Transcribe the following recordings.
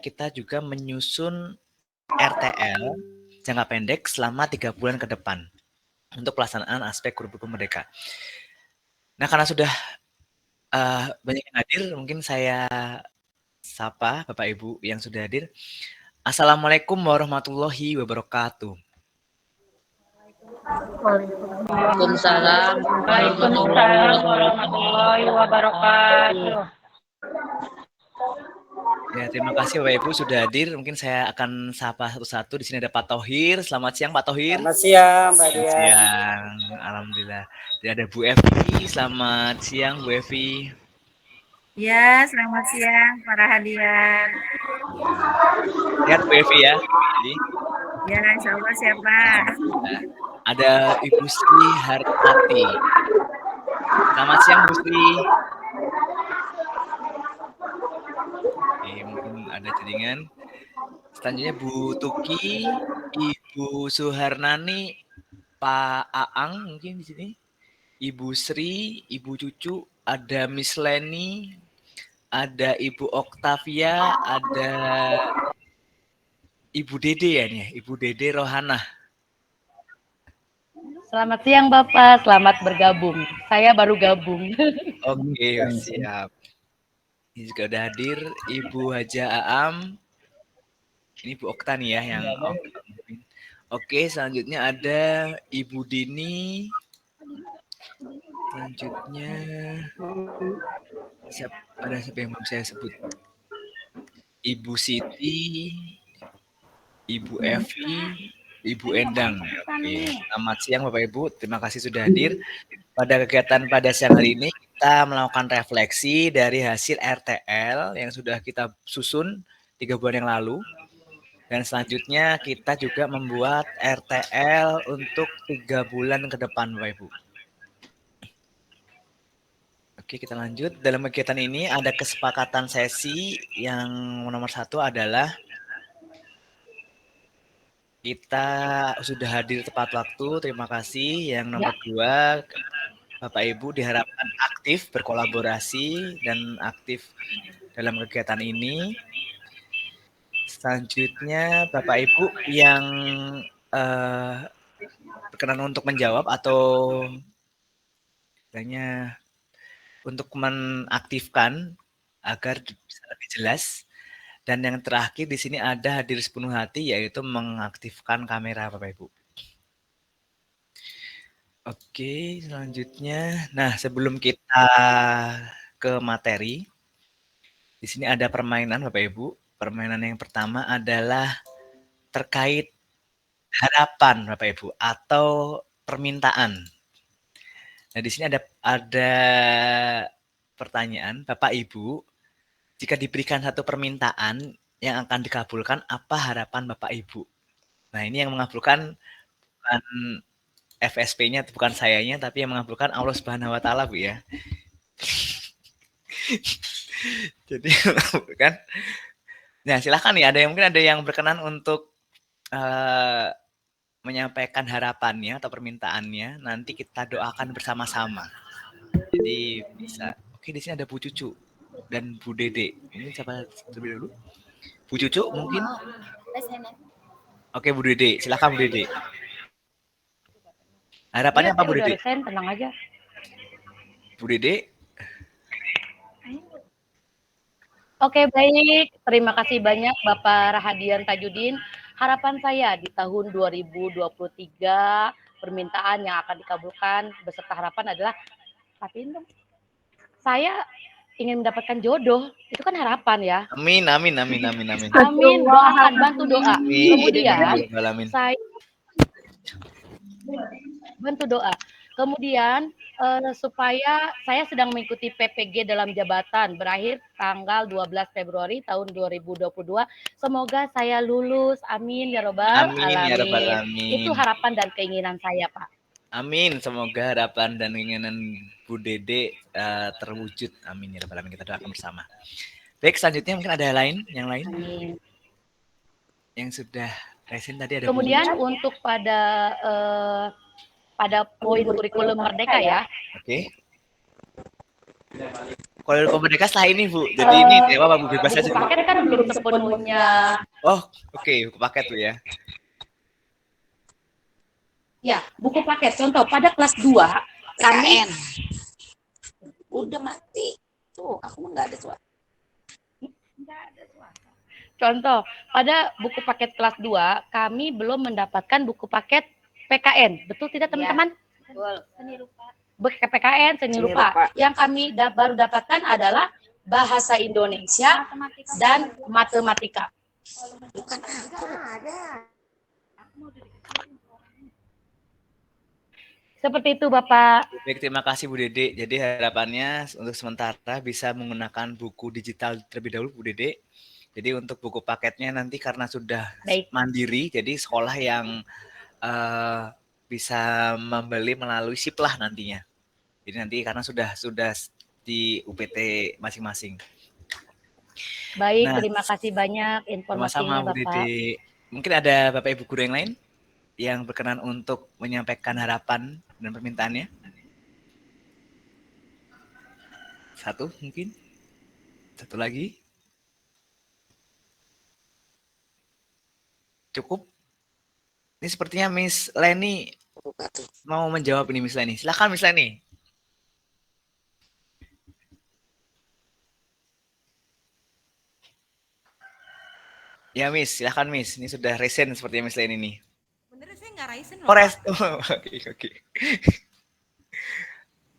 kita juga menyusun RTL jangka pendek selama 3 bulan ke depan untuk pelaksanaan aspek kurikulum merdeka. Nah, karena sudah banyak yang hadir, mungkin saya sapa Bapak Ibu yang sudah hadir. Assalamualaikum warahmatullahi wabarakatuh. Waalaikumsalam warahmatullahi wabarakatuh. Ya, terima kasih Bapak Ibu sudah hadir. Mungkin saya akan sapa satu-satu. Di sini ada Pak Tohir. Selamat siang Pak Tohir. Selamat siang Mbak Selamat Dian. siang. Alhamdulillah. Dan ada Bu Evi. Selamat siang Bu Evi. Ya, selamat siang para hadiah. Ya. Lihat Bu Evi ya. Ya, insya Allah siapa? Ada Ibu Sri Hartati. Selamat siang Bu Sri. Mungkin ada jaringan. Selanjutnya Bu Tuki, Ibu Suharnani, Pak Aang mungkin di sini. Ibu Sri, Ibu Cucu, ada Miss Leni, ada Ibu Oktavia, ada Ibu Dede ya nih, Ibu Dede Rohana. Selamat siang Bapak, selamat bergabung. Saya baru gabung. Oke, siap. Ini juga udah hadir Ibu Haja Aam. Ini Bu Okta nih ya yang Oke, selanjutnya ada Ibu Dini. Selanjutnya ada siapa yang belum saya sebut? Ibu Siti, Ibu Evi, Ibu Endang. Oke, selamat siang Bapak Ibu. Terima kasih sudah hadir. Pada kegiatan pada siang hari ini kita melakukan refleksi dari hasil RTL yang sudah kita susun 3 bulan yang lalu. Dan selanjutnya kita juga membuat RTL untuk 3 bulan ke depan Bapak Ibu. Oke, kita lanjut. Dalam kegiatan ini ada kesepakatan sesi yang nomor 1 adalah kita sudah hadir tepat waktu, terima kasih. Yang nomor 2, Bapak Ibu diharapkan aktif berkolaborasi dan aktif dalam kegiatan ini. Selanjutnya Bapak Ibu yang berkenan untuk menjawab atau istilahnya untuk menaktifkan agar bisa lebih jelas. Dan yang terakhir di sini ada hadir sepenuh hati yaitu mengaktifkan kamera Bapak Ibu. Oke, selanjutnya. Nah, sebelum kita ke materi, di sini ada permainan Bapak Ibu. Permainan yang pertama adalah terkait harapan Bapak Ibu atau permintaan. Nah, di sini ada pertanyaan, Bapak Ibu, jika diberikan satu permintaan yang akan dikabulkan, apa harapan Bapak Ibu? Nah, ini yang mengabulkan bukan FSP-nya, bukan sayanya, tapi yang mengabulkan Allah Subhanahu wa Ta'ala, Bu ya. Jadi, kan? Nah, silakan nih, mungkin ada yang berkenan untuk menyampaikan harapannya atau permintaannya, nanti kita doakan bersama-sama. Jadi bisa. Oke, di sini ada Bu Cucu dan Bu Dede. Ini siapa terlebih dulu? Bu Cucu mungkin? Oke, Bu Dede. Silakan Bu Dede. Harapannya apa Bu Dede? Tenang aja. Bu Dede. Oke, baik. Terima kasih banyak Bapak Rahadian Tajudin. Harapan saya di tahun 2023 permintaan yang akan dikabulkan beserta harapan adalah saya ingin mendapatkan jodoh. Itu kan harapan ya. Amin. Amin, doakan, bantu doa. Kemudian saya bantu doa. Kemudian supaya saya sedang mengikuti PPG dalam jabatan berakhir tanggal 12 Februari tahun 2022. Semoga saya lulus. Amin ya robbal alamin. Itu harapan dan keinginan saya, Pak. Amin. Semoga harapan dan keinginan Bu Dede terwujud. Amin ya robbal alamin. Kita doakan bersama. Baik, selanjutnya mungkin ada yang lain? Amin. Yang sudah present tadi ada. Kemudian untuk pada poin kurikulum merdeka ya. Oke. Kalau Merdeka setelah ini Bu. Jadi ini ya apa Bu, bebas aja Buku Bu. paket kan belum sepenuhnya. Oh, oke, buku paket Bu ya. Ya, buku paket. Contoh pada kelas 2 kami PKN. Udah mati. Tuh, aku mah nggak ada suara. Contoh, pada buku paket kelas 2 kami belum mendapatkan buku paket PKN. Betul tidak teman-teman? Betul. PKN seni rupa. Yang kami baru dapatkan adalah bahasa Indonesia dan matematika. Bukan aku. Seperti itu Bapak. Baik, terima kasih Bu Dede. Jadi harapannya untuk sementara bisa menggunakan buku digital terlebih dahulu Bu Dede. Jadi untuk buku paketnya nanti karena sudah Baik. mandiri, jadi sekolah yang bisa membeli melalui SIP lah nantinya. Jadi nanti karena sudah di UPT masing-masing. Baik, Nah, terima kasih banyak sama-sama informasinya Bu Bapak. Dede. Mungkin ada Bapak Ibu guru yang lain yang berkenan untuk menyampaikan harapan dan permintaannya? Satu mungkin? Satu lagi? Cukup? Ini sepertinya Miss Leni Buka tuh. mau menjawab ini Miss Leni. Silakan Miss Leni. Ya Miss, silakan Miss. Ini sudah resen sepertinya Miss Leni ini. Benernya saya nggak raisin loh. Oh, Pak. oke.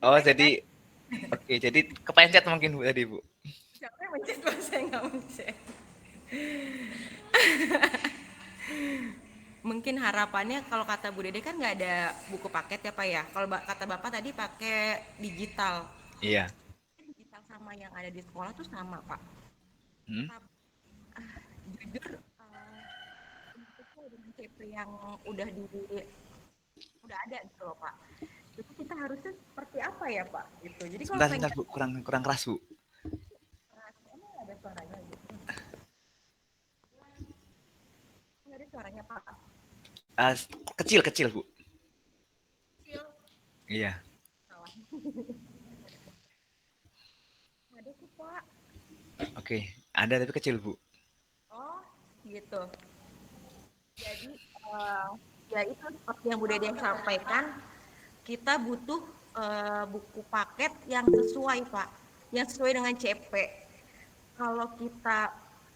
Oh, jadi oke, jadi kepencet mungkin Bu tadi, Bu. Siapa yang mencet Pak? Saya nggak mencet. Mungkin harapannya kalau kata Bu Dede kan nggak ada buku paket ya Pak ya. Kalau kata Bapak tadi pakai digital. Iya. Digital sama yang ada di sekolah tuh sama Pak. Jujur dengan CP yang udah ada gitu loh Pak. Itu kita harusnya seperti apa ya Pak? Gitu. Jadi kalau Sebentar Bu, kurang keras Bu. emang ada suaranya gitu. Nggak ada suaranya Pak. Kecil Bu. Kecil. Iya. Ada sih Pak. Oke, ada tapi kecil Bu. Oh, gitu. Jadi ya itu seperti yang Bu Dede sampaikan, kita butuh buku paket yang sesuai Pak, yang sesuai dengan CP. Kalau kita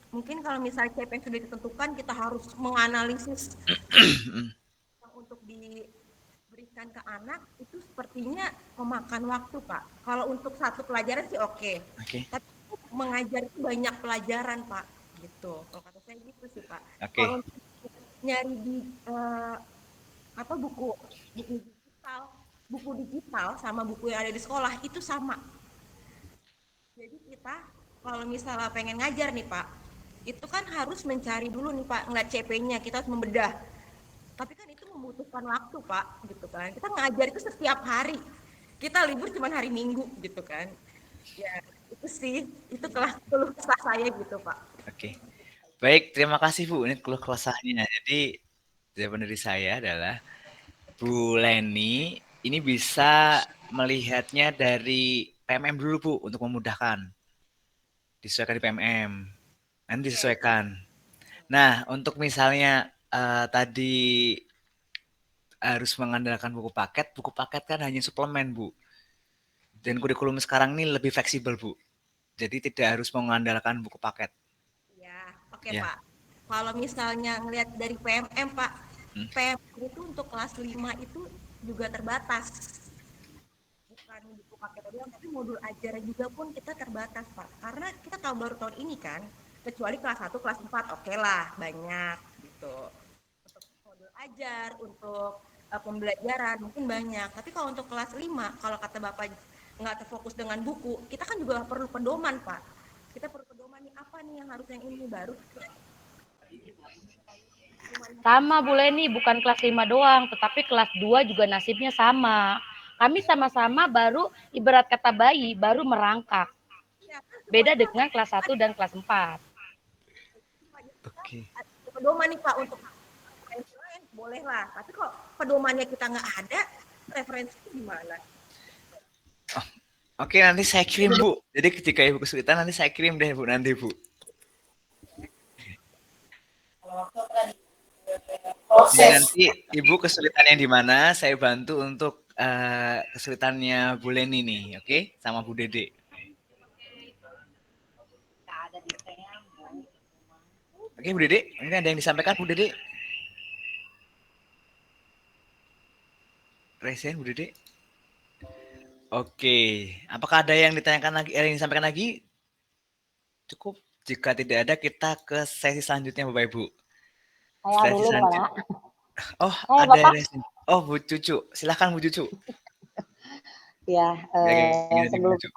mungkin kalau misalnya CP yang sudah ditentukan, kita harus menganalisis yang untuk diberikan ke anak itu sepertinya memakan waktu Pak. Kalau untuk satu pelajaran sih oke. Tapi mengajar itu banyak pelajaran Pak, gitu. Kalau kata saya gitu sih Pak. Kalau nyari di buku digital sama buku yang ada di sekolah itu sama. Jadi kita kalau misalnya pengen ngajar nih Pak, itu kan harus mencari dulu nih Pak, ngeliat CP-nya, kita harus membedah. Tapi kan itu membutuhkan waktu Pak, gitu kan. Kita ngajar itu setiap hari. Kita libur cuma hari Minggu gitu kan. Ya itu sih, itu keluh kesah saya gitu Pak. Oke. Baik, terima kasih Bu. Ini keluh kesahnya. Jadi jawaban dari saya adalah Bu Leni ini bisa melihatnya dari PMM dulu Bu untuk memudahkan. Disesuaikan di PMM. Nanti disesuaikan. Nah, untuk misalnya tadi harus mengandalkan buku paket kan hanya suplemen Bu. Dan kurikulum sekarang ini lebih fleksibel Bu. Jadi tidak harus mengandalkan buku paket. Ya, oke Pak. Kalau misalnya ngelihat dari PMM Pak, PMM itu untuk kelas 5 itu juga terbatas. Bukan buku paket doang, tapi modul ajar juga pun kita terbatas Pak. Karena kita kalau baru tahun ini kan, kecuali kelas 1, kelas 4 oke lah, banyak gitu. Untuk modul ajar, untuk pembelajaran mungkin banyak. Tapi kalau untuk kelas 5, kalau kata Bapak nggak terfokus dengan buku, kita kan juga perlu pedoman Pak. Kita perlu pedoman nih apa nih yang harus yang ini baru. Sama Bu Leni, bukan kelas 5 doang, tetapi kelas 2 juga nasibnya sama. Kami sama-sama baru ibarat kata bayi, baru merangkak. Beda dengan kelas 1 dan kelas 4. Oke. Pedoman nih Pak untuk lain boleh lah. Tapi kalau pedomannya kita nggak ada, referensinya gimana? Oke, nanti saya kirim, Bu. Jadi ketika Ibu kesulitan nanti saya kirim deh, Bu, nanti, Bu. Jadi nanti Ibu kesulitannya di mana, saya bantu untuk kesulitannya Bu Leni nih, oke? Sama Bu Dede. Oke, Bu Dede, mungkin ada yang disampaikan, Bu Dede? Resen, Bu Dede? Oke, apakah ada yang ditanyakan lagi, yang disampaikan lagi? Cukup. Jika tidak ada, kita ke sesi selanjutnya, Bapak Ibu. Saya Sesi dulu, selanjutnya. Pak. Oh, Saya, ada Bapak. Resen. Oh, Bu Cucu. Silahkan, Bu Cucu. Ya, Gimana nih, Bu Cucu?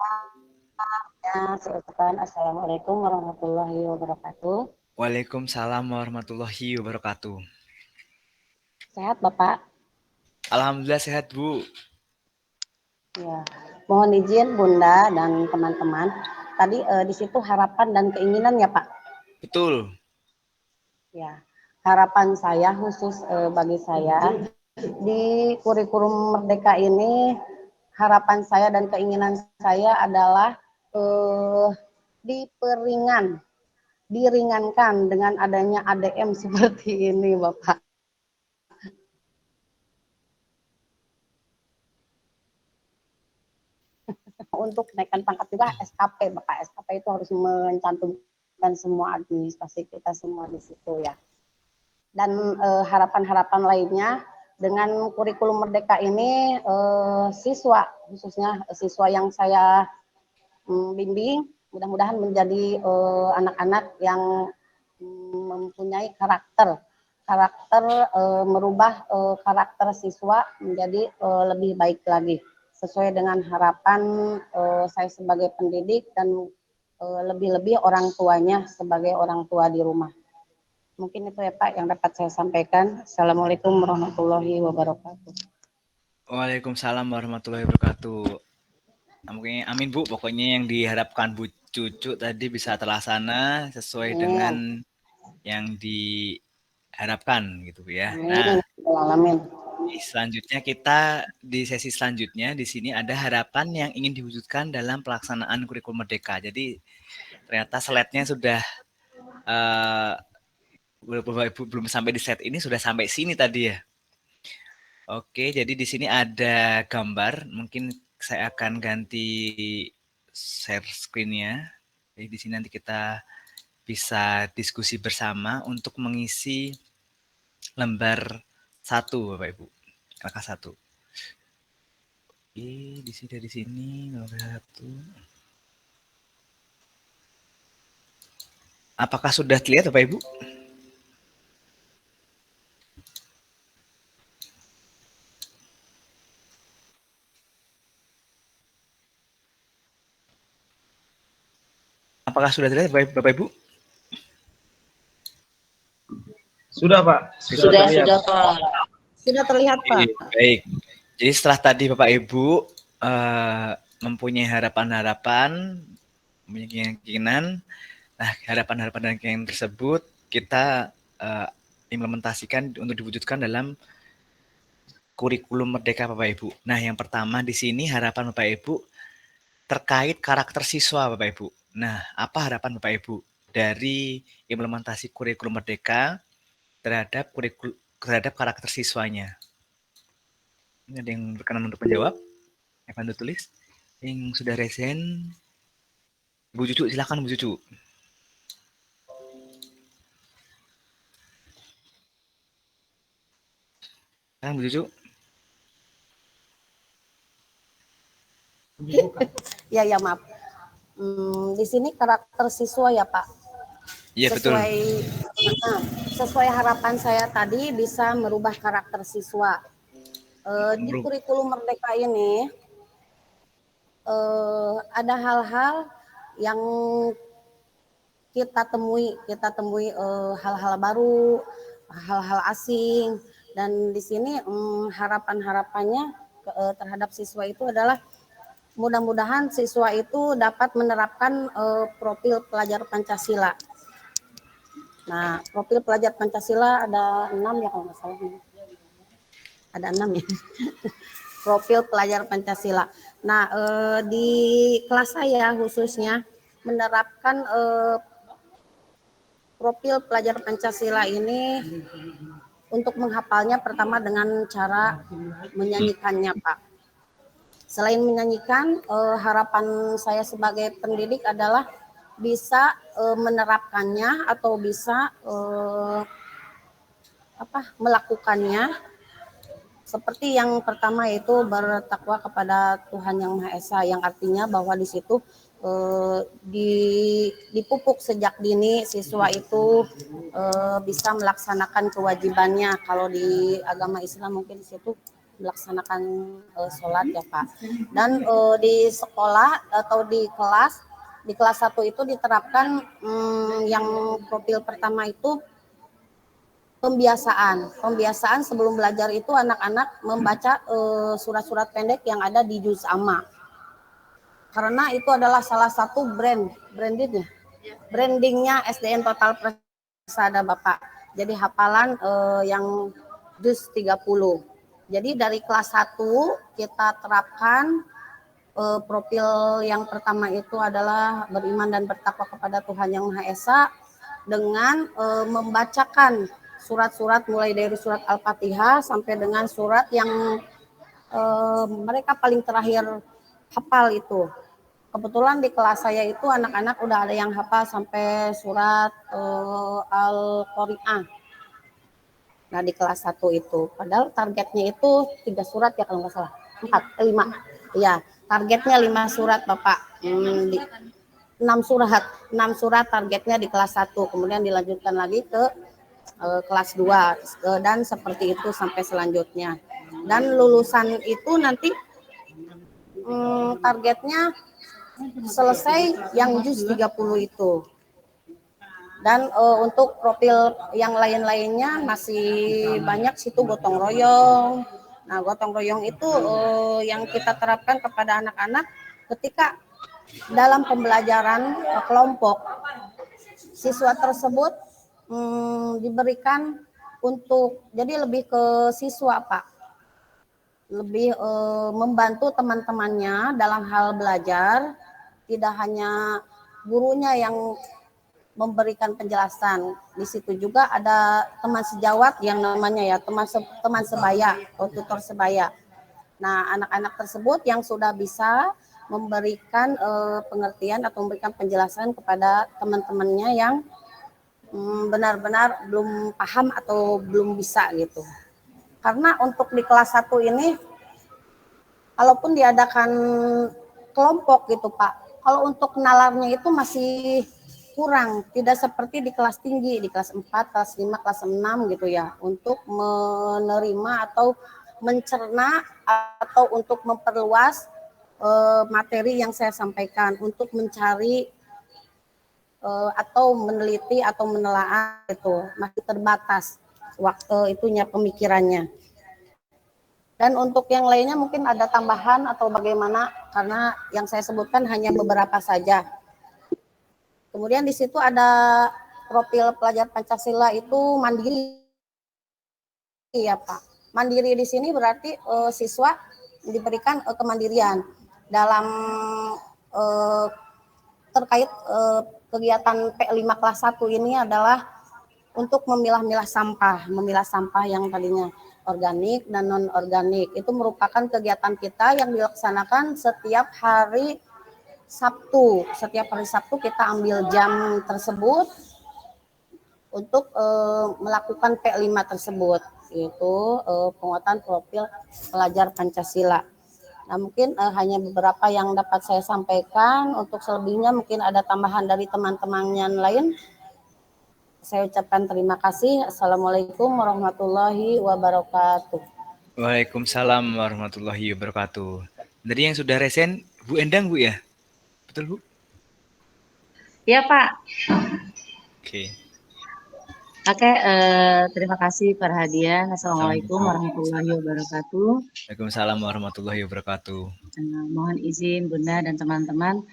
sebelumnya saya ucapkan Assalamualaikum warahmatullahi wabarakatuh. Waalaikumsalam warahmatullahi wabarakatuh. Sehat, Bapak? Alhamdulillah sehat, Bu. Ya, mohon izin Bunda dan teman-teman. Tadi di situ harapan dan keinginan ya, Pak. Betul. Ya, harapan saya khusus bagi saya di kurikulum Merdeka ini, harapan saya dan keinginan saya adalah diringankan dengan adanya ADM seperti ini, Bapak. Untuk kenaikan pangkat juga SKP, Bapak. SKP itu harus mencantumkan semua administrasi kita semua di situ ya. Dan harapan-harapan lainnya dengan kurikulum Merdeka ini siswa, khususnya siswa yang saya bimbing, mudah-mudahan menjadi anak-anak yang mempunyai karakter merubah karakter siswa menjadi lebih baik lagi sesuai dengan harapan saya sebagai pendidik dan lebih-lebih orang tuanya sebagai orang tua di rumah. Mungkin itu ya Pak yang dapat saya sampaikan. Assalamualaikum warahmatullahi wabarakatuh. Waalaikumsalam warahmatullahi wabarakatuh. Mungkin amin, Bu. Pokoknya yang diharapkan Bu Cucu tadi bisa terlaksana sesuai dengan yang diharapkan gitu ya. Nah, Amin. selanjutnya kita di sesi selanjutnya di sini ada harapan yang ingin diwujudkan dalam pelaksanaan kurikulum Merdeka. Jadi ternyata slide-nya sudah Bapak Ibu belum sampai di slide ini, sudah sampai sini tadi ya. Oke, jadi di sini ada gambar. Mungkin saya akan ganti share screen-nya. Jadi di sini nanti kita bisa diskusi bersama untuk mengisi lembar 1, Bapak Ibu. KK1. Oke, di sini dari sini lembar 1. Apakah sudah terlihat, Bapak Ibu? Apakah sudah terlihat, Bapak Ibu? Sudah, Pak. Sudah Pak. Sudah terlihat Pak. Baik. Jadi setelah tadi Bapak Ibu mempunyai harapan-harapan, mempunyai keyakinan, nah harapan-harapan dan keyakinan tersebut kita implementasikan untuk diwujudkan dalam kurikulum Merdeka Bapak Ibu. Nah yang pertama di sini harapan Bapak Ibu terkait karakter siswa Bapak Ibu. Nah apa harapan Bapak Ibu dari implementasi kurikulum Merdeka terhadap karakter siswanya? Ini ada yang berkenan untuk menjawab? Saya bantu tulis. Yang sudah resen, Bu Cucu, silakan Bu Cucu. Silakan Bu Cucu. Ya maaf. Di sini karakter siswa ya Pak. Iya betul. Sesuai harapan saya tadi bisa merubah karakter siswa. Di kurikulum Merdeka ini ada hal-hal yang kita temui hal-hal baru, hal-hal asing, dan di sini harapan-harapannya terhadap siswa itu adalah mudah-mudahan siswa itu dapat menerapkan profil pelajar Pancasila. Nah, profil pelajar Pancasila ada 6 ya kalau nggak salah. Ada 6 ya. Profil pelajar Pancasila. Nah, di kelas saya khususnya menerapkan profil pelajar Pancasila ini untuk menghafalnya pertama dengan cara menyanyikannya, Pak. Selain menyanyikan, harapan saya sebagai pendidik adalah bisa menerapkannya atau bisa melakukannya seperti yang pertama yaitu bertakwa kepada Tuhan Yang Maha Esa, yang artinya bahwa di situ dipupuk sejak dini siswa itu bisa melaksanakan kewajibannya. Kalau di agama Islam mungkin di situ melaksanakan sholat ya Pak. Dan di sekolah atau di kelas 1 itu diterapkan yang profil pertama itu Pembiasaan sebelum belajar itu anak-anak membaca surat-surat pendek yang ada di juz amma. Karena itu adalah salah satu brandingnya SDN Total Persada Bapak. Jadi hafalan yang juz 30. Jadi dari kelas 1 kita terapkan profil yang pertama itu adalah beriman dan bertakwa kepada Tuhan Yang Maha Esa dengan membacakan surat-surat mulai dari surat Al-Fatihah sampai dengan surat yang mereka paling terakhir hafal itu. Kebetulan di kelas saya itu anak-anak udah ada yang hafal sampai surat Al-Qari'ah. Nah di kelas 1 itu, padahal targetnya itu 3 surat ya kalau nggak salah, 5. Iya, targetnya 5 surat Bapak. 6 surat targetnya di kelas 1, kemudian dilanjutkan lagi ke kelas 2 dan seperti itu sampai selanjutnya. Dan lulusan itu nanti targetnya selesai yang juz 30 itu. Dan untuk profil yang lain-lainnya masih banyak situ gotong royong. Nah, gotong royong itu yang kita terapkan kepada anak-anak ketika dalam pembelajaran kelompok. Siswa tersebut diberikan untuk jadi lebih ke siswa Pak, lebih membantu teman-temannya dalam hal belajar, tidak hanya gurunya yang memberikan penjelasan. Di situ juga ada teman sejawat yang namanya ya teman sebaya atau tutor sebaya. Nah anak-anak tersebut yang sudah bisa memberikan pengertian atau memberikan penjelasan kepada teman-temannya yang benar-benar belum paham atau belum bisa gitu. Karena untuk di kelas 1 ini, kalaupun diadakan kelompok gitu Pak, kalau untuk nalarnya itu masih kurang, tidak seperti di kelas tinggi, di kelas 4, kelas 5, kelas 6 gitu ya, untuk menerima atau mencerna atau untuk memperluas materi yang saya sampaikan, untuk mencari atau meneliti atau menelaah itu masih terbatas waktu itunya pemikirannya. Dan untuk yang lainnya mungkin ada tambahan atau bagaimana, karena yang saya sebutkan hanya beberapa saja. Kemudian di situ ada profil pelajar Pancasila itu mandiri ya Pak. Mandiri di sini berarti siswa diberikan kemandirian dalam terkait kegiatan P5 kelas 1 ini adalah untuk memilah sampah yang tadinya organik dan non-organik. Itu merupakan kegiatan kita yang dilaksanakan setiap hari Sabtu. Setiap hari Sabtu kita ambil jam tersebut untuk melakukan P5 tersebut, yaitu penguatan profil pelajar Pancasila. Nah, mungkin hanya beberapa yang dapat saya sampaikan. Untuk selebihnya mungkin ada tambahan dari teman-teman yang lain. Saya ucapkan terima kasih. Assalamualaikum warahmatullahi wabarakatuh. Waalaikumsalam warahmatullahi wabarakatuh. Dari yang sudah resen, Bu Endang Bu ya? Betul Bu? Ya Pak. Oke. Oke, terima kasih Farhadian. Assalamualaikum warahmatullahi wabarakatuh. Waalaikumsalam warahmatullahi wabarakatuh. Mohon izin Bunda dan teman-teman,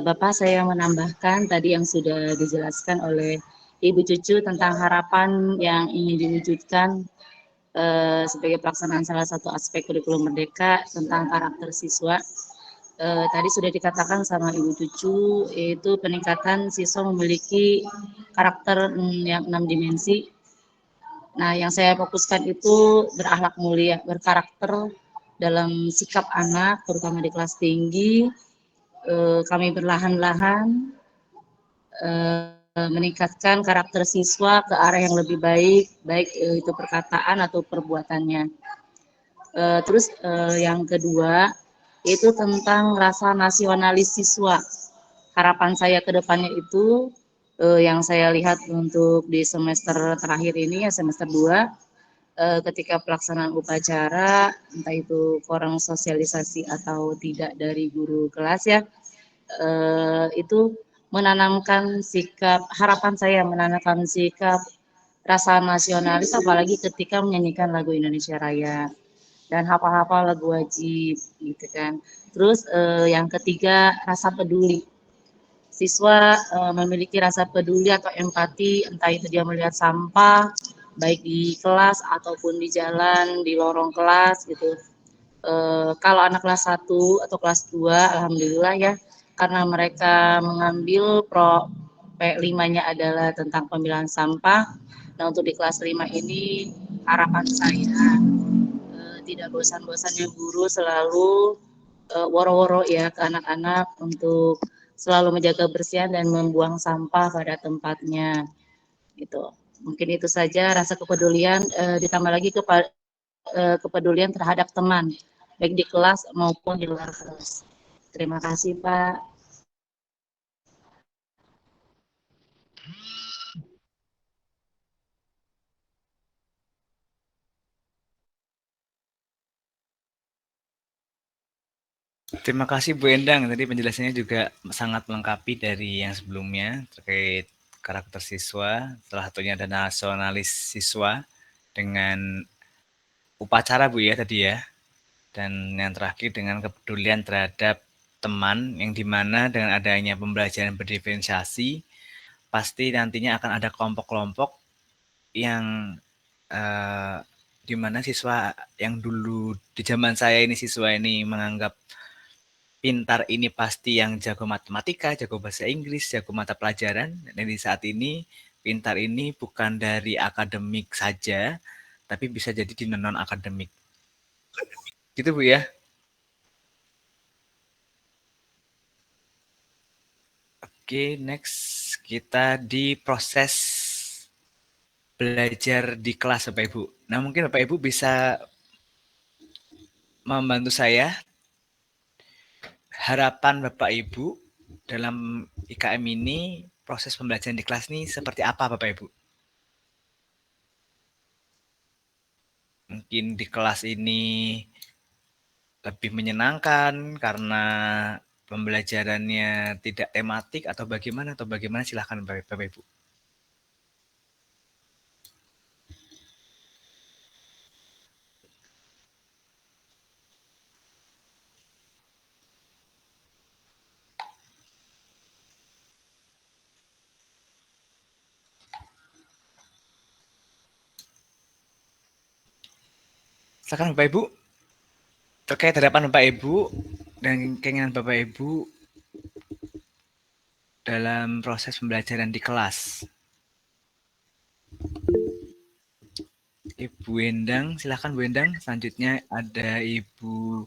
Bapak saya menambahkan tadi yang sudah dijelaskan oleh Ibu Cucu tentang harapan yang ingin diwujudkan sebagai pelaksanaan salah satu aspek kurikulum merdeka tentang karakter siswa. tadi sudah dikatakan sama Ibu Cucu, yaitu peningkatan siswa memiliki karakter yang 6 dimensi. Nah, yang saya fokuskan itu berakhlak mulia, berkarakter dalam sikap anak, terutama di kelas tinggi. Kami berlahan-lahan meningkatkan karakter siswa ke arah yang lebih baik, baik itu perkataan atau perbuatannya. Terus yang kedua, itu tentang rasa nasionalis siswa. Harapan saya ke depannya itu, yang saya lihat untuk di semester terakhir ini, ya semester 2, ketika pelaksanaan upacara, entah itu kurang sosialisasi atau tidak dari guru kelas ya, itu menanamkan sikap, harapan saya menanamkan sikap rasa nasionalis, apalagi ketika menyanyikan lagu Indonesia Raya dan hafal-hafal lagu wajib gitu kan. Terus yang ketiga, rasa peduli. Siswa memiliki rasa peduli atau empati, entah itu dia melihat sampah baik di kelas ataupun di jalan, di lorong kelas gitu. Kalau anak kelas 1 atau kelas 2, alhamdulillah ya, karena mereka mengambil P5-nya adalah tentang pemilahan sampah. Nah, untuk di kelas 5 ini harapan saya tidak bosan-bosannya guru selalu woro-woro ya ke anak-anak untuk selalu menjaga kebersihan dan membuang sampah pada tempatnya gitu. Mungkin itu saja rasa kepedulian, ditambah lagi kepedulian terhadap teman baik di kelas maupun di luar kelas. Terima kasih Pak. Terima kasih Bu Endang, tadi penjelasannya juga sangat melengkapi dari yang sebelumnya terkait karakter siswa, salah satunya ada nasionalis siswa dengan upacara Bu ya tadi ya, dan yang terakhir dengan kepedulian terhadap teman yang dimana dengan adanya pembelajaran berdiferensiasi pasti nantinya akan ada kelompok-kelompok yang di mana siswa yang dulu di zaman saya ini siswa ini menganggap pintar ini pasti yang jago matematika, jago bahasa Inggris, jago mata pelajaran. Dan di saat ini pintar ini bukan dari akademik saja, tapi bisa jadi di non akademik. Gitu Bu ya. Oke, next kita di proses belajar di kelas Bapak Ibu. Nah, mungkin Bapak Ibu bisa membantu saya. Harapan Bapak Ibu dalam IKM ini, proses pembelajaran di kelas ini seperti apa Bapak Ibu? Mungkin di kelas ini lebih menyenangkan karena pembelajarannya tidak tematik atau bagaimana silahkan Bapak Ibu. Silakan Bapak Ibu. Terkait harapan Bapak Ibu dan keinginan Bapak Ibu dalam proses pembelajaran di kelas. Ibu Endang, silakan Bu Endang. Selanjutnya ada Ibu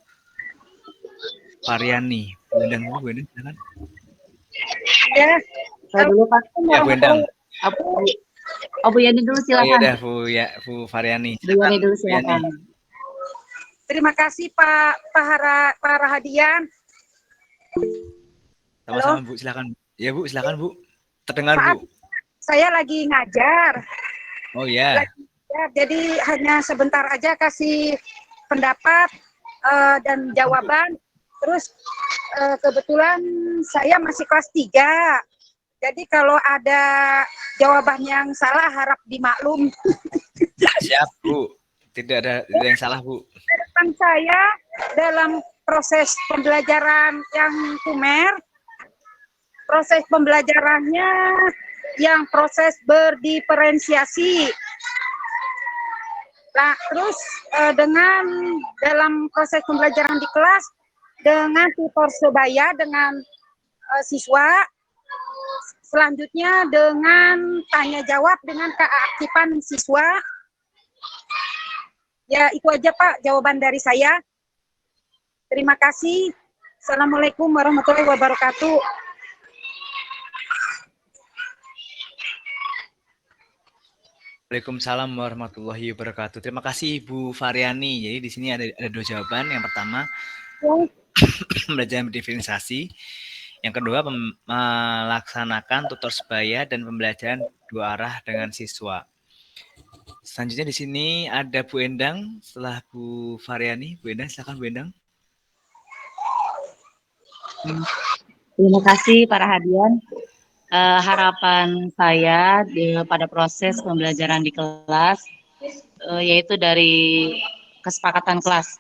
Variani. Bu Endang dulu, Bu Endang, silakan. Ya, saya dulu Pak. Ya, Bu Endang. Bu Yani dulu silakan. Oh, iya, Bu Variani. Bu Yani dulu silakan. Terima kasih Pak Rahadian. Sama-sama Bu, silakan. Ya Bu, silakan Bu. Terdengar Maaf, Bu. Saya lagi ngajar. Oh ya. Jadi hanya sebentar aja kasih pendapat dan jawaban. Terus kebetulan saya masih kelas 3. Jadi kalau ada jawaban yang salah harap dimaklum. Siap Bu. Tidak ada yang salah Bu. Harapan saya dalam proses pembelajaran yang Kumer, proses pembelajarannya yang proses berdiferensiasi. Nah, terus dengan dalam proses pembelajaran di kelas dengan tutor sebaya dengan siswa. Selanjutnya dengan tanya jawab dengan keaktifan siswa. Ya, itu aja Pak jawaban dari saya. Terima kasih. Assalamualaikum warahmatullahi wabarakatuh. Waalaikumsalam warahmatullahi wabarakatuh. Terima kasih Ibu Variani. Jadi di sini ada dua jawaban. Yang pertama, pembelajaran berdiferensiasi. Yang kedua, melaksanakan tutor sebaya dan pembelajaran dua arah dengan siswa. Selanjutnya di sini ada Bu Endang setelah Bu Variani. Bu Endang, silakan Bu Endang. Terima kasih para hadirin. Harapan saya pada proses pembelajaran di kelas yaitu dari kesepakatan kelas,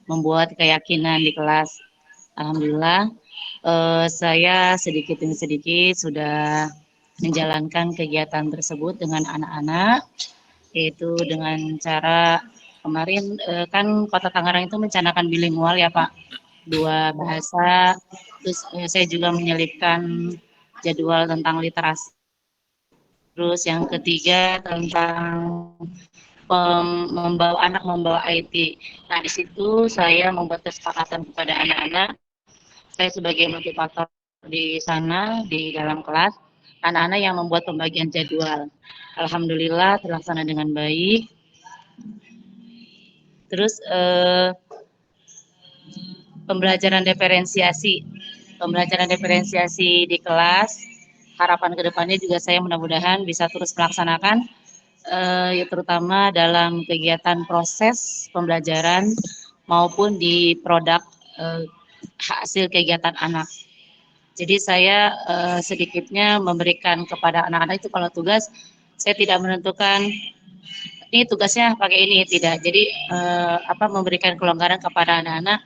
membuat keyakinan di kelas. Alhamdulillah saya sedikit demi sedikit sudah menjalankan kegiatan tersebut dengan anak-anak, yaitu dengan cara kemarin kan Kota Tangerang itu mencanangkan bilingual ya Pak, 2 bahasa. Terus saya juga menyelipkan jadwal tentang literasi. Terus yang ketiga tentang membawa IT. Nah, di situ saya membuat kesepakatan kepada anak-anak. Saya sebagai motivator di sana, di dalam kelas, anak-anak yang membuat pembagian jadwal. Alhamdulillah terlaksana dengan baik. Terus pembelajaran diferensiasi di kelas, harapan kedepannya juga saya mudah-mudahan bisa terus melaksanakan ya terutama dalam kegiatan proses pembelajaran maupun di produk hasil kegiatan anak. Jadi saya sedikitnya memberikan kepada anak-anak itu kalau tugas saya tidak menentukan ini tugasnya pakai ini, tidak. Jadi memberikan kelonggaran kepada anak-anak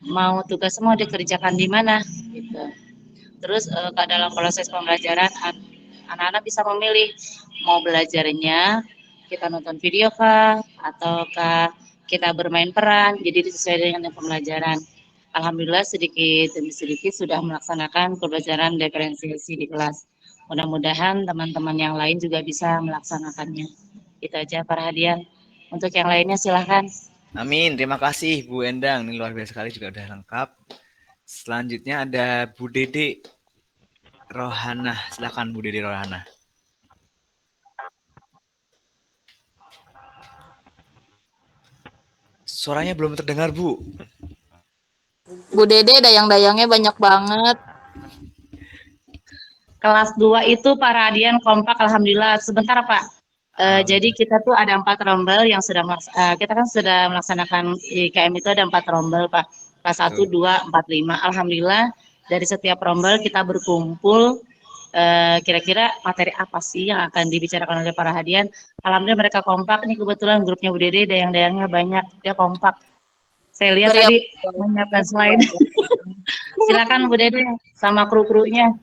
mau tugas mau dikerjakan di mana gitu. Terus dalam proses pembelajaran anak-anak bisa memilih mau belajarnya kita nonton video kah ataukah kita bermain peran, jadi sesuai dengan pembelajaran. Alhamdulillah sedikit demi sedikit sudah melaksanakan pembelajaran diferensiasi di kelas. Mudah-mudahan teman-teman yang lain juga bisa melaksanakannya. Itu aja para hadiah. Untuk yang lainnya silahkan. Amin, terima kasih Bu Endang. Ini luar biasa sekali, juga udah lengkap. Selanjutnya ada Bu Dede Rohana. Silakan Bu Dede Rohana. Suaranya belum terdengar, Bu. Bu Dede dayang-dayangnya banyak banget. Kelas 2 itu para hadian kompak, alhamdulillah. Sebentar Pak. Jadi kita tuh ada 4 rombel yang sudah kita kan sudah melaksanakan IKM itu ada 4 rombel Pak. Kelas 1, 2, 4, 5. Alhamdulillah dari setiap rombel kita berkumpul kira-kira materi apa sih yang akan dibicarakan oleh para hadian. Alhamdulillah mereka kompak. Ini kebetulan grupnya Bu Dede dayang-dayangnya banyak, dia kompak. Saya lihat tadi menyiapkan slide. Silakan Bu Dede sama kru-krunya.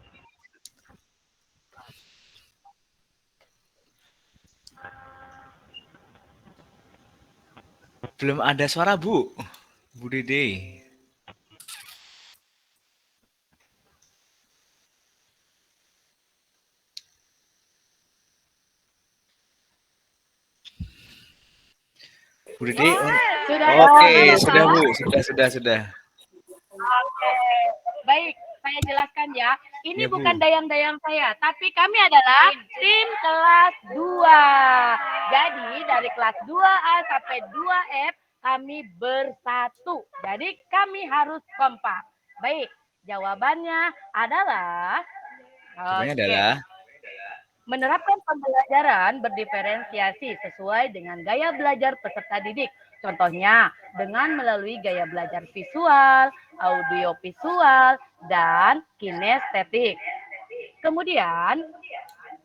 Belum ada suara, Bu. Bu Dede. Bu Dede. Oke, sudah Bu. Sudah. Oke, baik. Saya jelaskan ya. Ini Ya, bukan Bu. dayang-dayang saya, tapi kami adalah tim kelas 2. Jadi dari kelas 2A sampai 2F kami bersatu. Jadi kami harus kompak. Baik, jawabannya adalah menerapkan pembelajaran berdiferensiasi sesuai dengan gaya belajar peserta didik. Contohnya dengan melalui gaya belajar visual, audiovisual, dan kinestetik. Kemudian,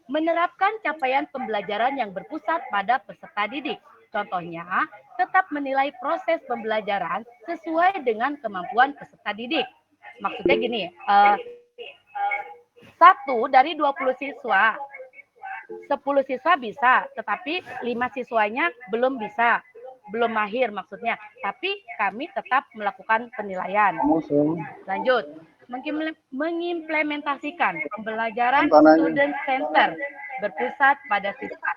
menerapkan capaian pembelajaran yang berpusat pada peserta didik. Contohnya, tetap menilai proses pembelajaran sesuai dengan kemampuan peserta didik. Maksudnya gini, 1 dari 20 siswa, 10 siswa bisa, tetapi 5 siswanya belum bisa. belum mahir maksudnya, tapi kami tetap melakukan penilaian. Lanjut, mengimplementasikan pembelajaran student center berpusat pada siswa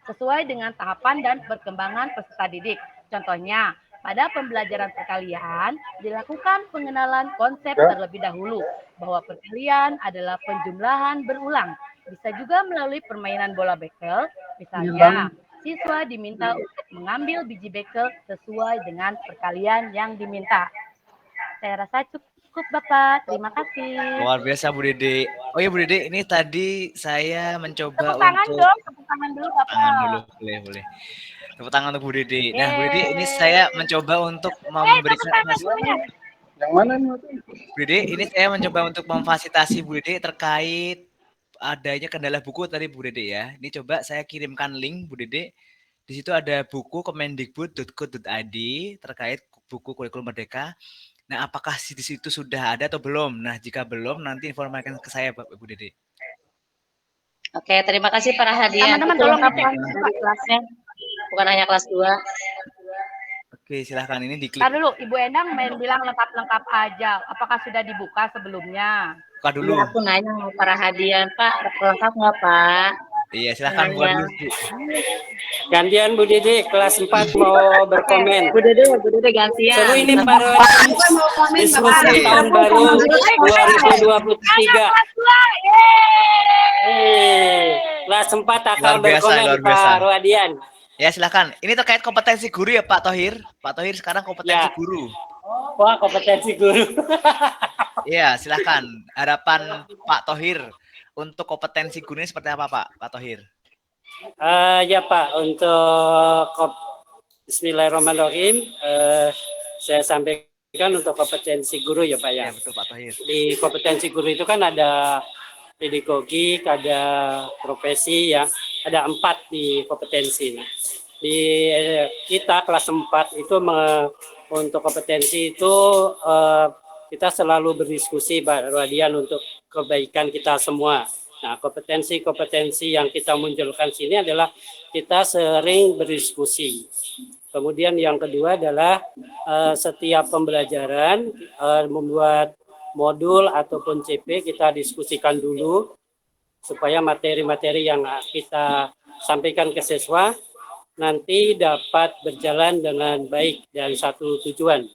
sesuai dengan tahapan dan perkembangan peserta didik. Contohnya, pada pembelajaran perkalian dilakukan pengenalan konsep terlebih dahulu bahwa perkalian adalah penjumlahan berulang. Bisa juga melalui permainan bola bekel, misalnya siswa diminta untuk mengambil biji bekel sesuai dengan perkalian yang diminta. Saya rasa cukup Bapak, terima kasih. Luar biasa Bu Dede. Oh ya Bu Dede, ini tadi saya mencoba Tepuk tangan untuk dong, tepuk tangan dulu Bapak. tangan dulu, boleh. Tepuk tangan untuk Bu Dede. Nah Bu Dede, ini saya mencoba untuk memberikan Yang mana nih? Bu Dede, ini saya mencoba untuk memfasilitasi Bu Dede terkait adanya kendala buku tadi Bu Dede ya. Ini coba saya kirimkan link Bu Dede. Di situ ada buku kemendikbud.go.id terkait buku kurikulum merdeka. Nah, apakah di situ sudah ada atau belum? Nah, jika belum, nanti informasikan ke saya, Bu Dede. Oke, terima kasih para hadiah. Teman-teman Itu tolong lengkapan dari kelasnya, bukan hanya kelas 2. Oke, silahkan ini diklik. Ntar dulu, Ibu Endang main bilang lengkap-lengkap aja. Apakah sudah dibuka sebelumnya? Buka dulu. Ya, aku nanya sama para hadiah, Pak, lengkap nggak Pak? Iya, silahkan buka dulu. Gantian Bu Dede, kelas 4 mau berkomen. Bu Dede gantian. Seru ini Pak diskusi tahun baru 2023. Kelas 4 akan berkomen Pak Ruadian. Ya, silahkan. Ini terkait kompetensi guru ya Pak Thohir. Pak Thohir sekarang kompetensi guru. Wah, kompetensi guru. Iya, silahkan. Harapan Pak Thohir untuk kompetensi guru ini seperti apa Pak Thohir? Ya Pak, untuk Bismillahirrahmanirrahim, saya sampaikan untuk kompetensi guru ya Pak ya. Ya betul Pak Thohir. Di kompetensi guru itu kan ada pedagogik, ada profesi ya, ada 4 di kompetensi. Nah, di kita kelas 4 itu untuk kompetensi itu kita selalu berdiskusi Pak Ruadian untuk kebaikan kita semua. Nah, kompetensi-kompetensi yang kita munculkan sini adalah kita sering berdiskusi. Kemudian yang kedua adalah setiap pembelajaran membuat modul ataupun CP kita diskusikan dulu supaya materi-materi yang kita sampaikan ke siswa nanti dapat berjalan dengan baik dan satu tujuan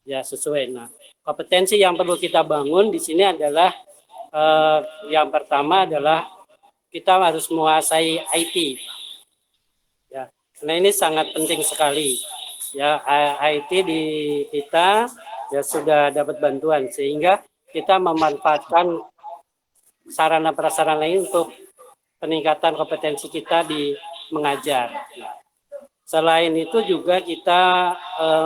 ya sesuai. Nah, kompetensi yang perlu kita bangun di sini adalah yang pertama adalah kita harus menguasai IT. Ya, karena ini sangat penting sekali. Ya, IT di kita ya sudah dapat bantuan sehingga kita memanfaatkan sarana prasarana lain untuk peningkatan kompetensi kita di mengajar. Selain itu juga kita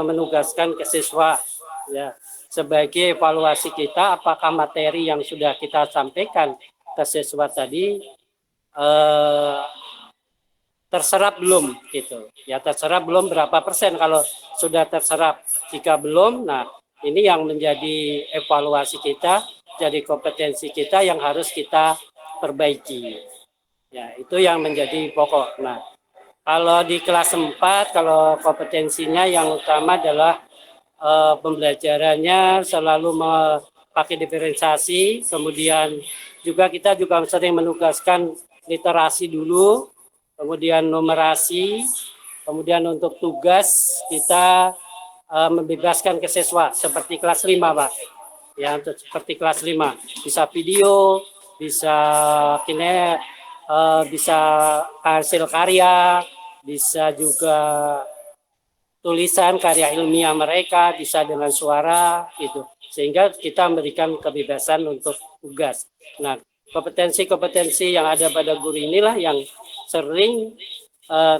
menugaskan ke siswa ya sebagai evaluasi kita apakah materi yang sudah kita sampaikan ke siswa tadi terserap belum gitu. Ya terserap belum berapa persen, kalau sudah terserap, jika belum, nah ini yang menjadi evaluasi kita, jadi kompetensi kita yang harus kita perbaiki. Ya, itu yang menjadi pokok. Nah, kalau di kelas 4, kalau kompetensinya yang utama adalah pembelajarannya selalu pakai diferensiasi, kemudian juga kita juga sering menugaskan literasi dulu, kemudian numerasi, kemudian untuk tugas kita membebaskan ke siswa seperti kelas 5 Pak. Ya, seperti kelas 5, bisa video, bisa bisa hasil karya, bisa juga tulisan karya ilmiah mereka, bisa dengan suara gitu. Sehingga kita memberikan kebebasan untuk tugas. Nah, kompetensi-kompetensi yang ada pada guru inilah yang sering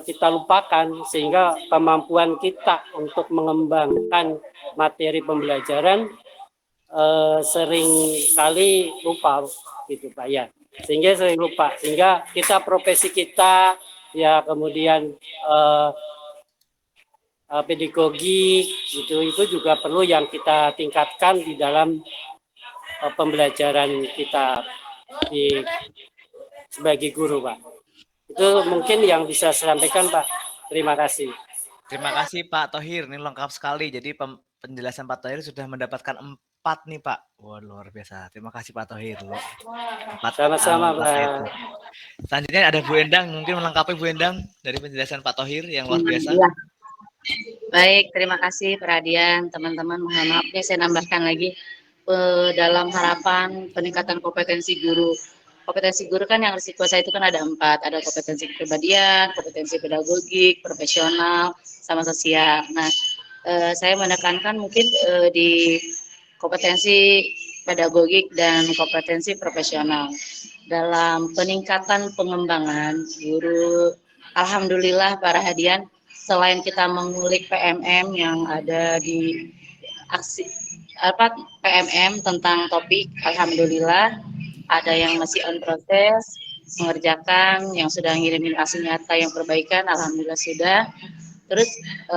kita lupakan, sehingga kemampuan kita untuk mengembangkan materi pembelajaran sering kali lupa gitu Pak ya. Sehingga sering lupa, sehingga kita profesi kita ya kemudian pedagogi itu juga perlu yang kita tingkatkan di dalam pembelajaran kita sebagai guru Pak. Itu mungkin yang bisa saya sampaikan Pak. Terima kasih. Terima kasih Pak Thohir, ini lengkap sekali. Jadi penjelasan Pak Thohir sudah mendapatkan 4 nih Pak. Wah luar biasa. Terima kasih Pak Thohir. 4 Sama-sama, materi itu. Pak. Selanjutnya ada Bu Endang, mungkin melengkapi Bu Endang dari penjelasan Pak Thohir yang luar biasa. Iya. Baik, terima kasih perhatian teman-teman. Mohon maaf nih saya nambahkan lagi dalam harapan peningkatan kompetensi guru. Kompetensi guru kan yang harus dikuasai itu kan ada 4, ada kompetensi kepribadian, kompetensi pedagogik, profesional, sama sosial. Nah, saya menekankan mungkin di kompetensi pedagogik dan kompetensi profesional. Dalam peningkatan pengembangan guru, alhamdulillah para hadian, selain kita mengulik PMM yang ada di aksi PMM tentang topik, alhamdulillah ada yang masih on proses mengerjakan, yang sudah ngirimin hasil nyata yang perbaikan, alhamdulillah sudah. Terus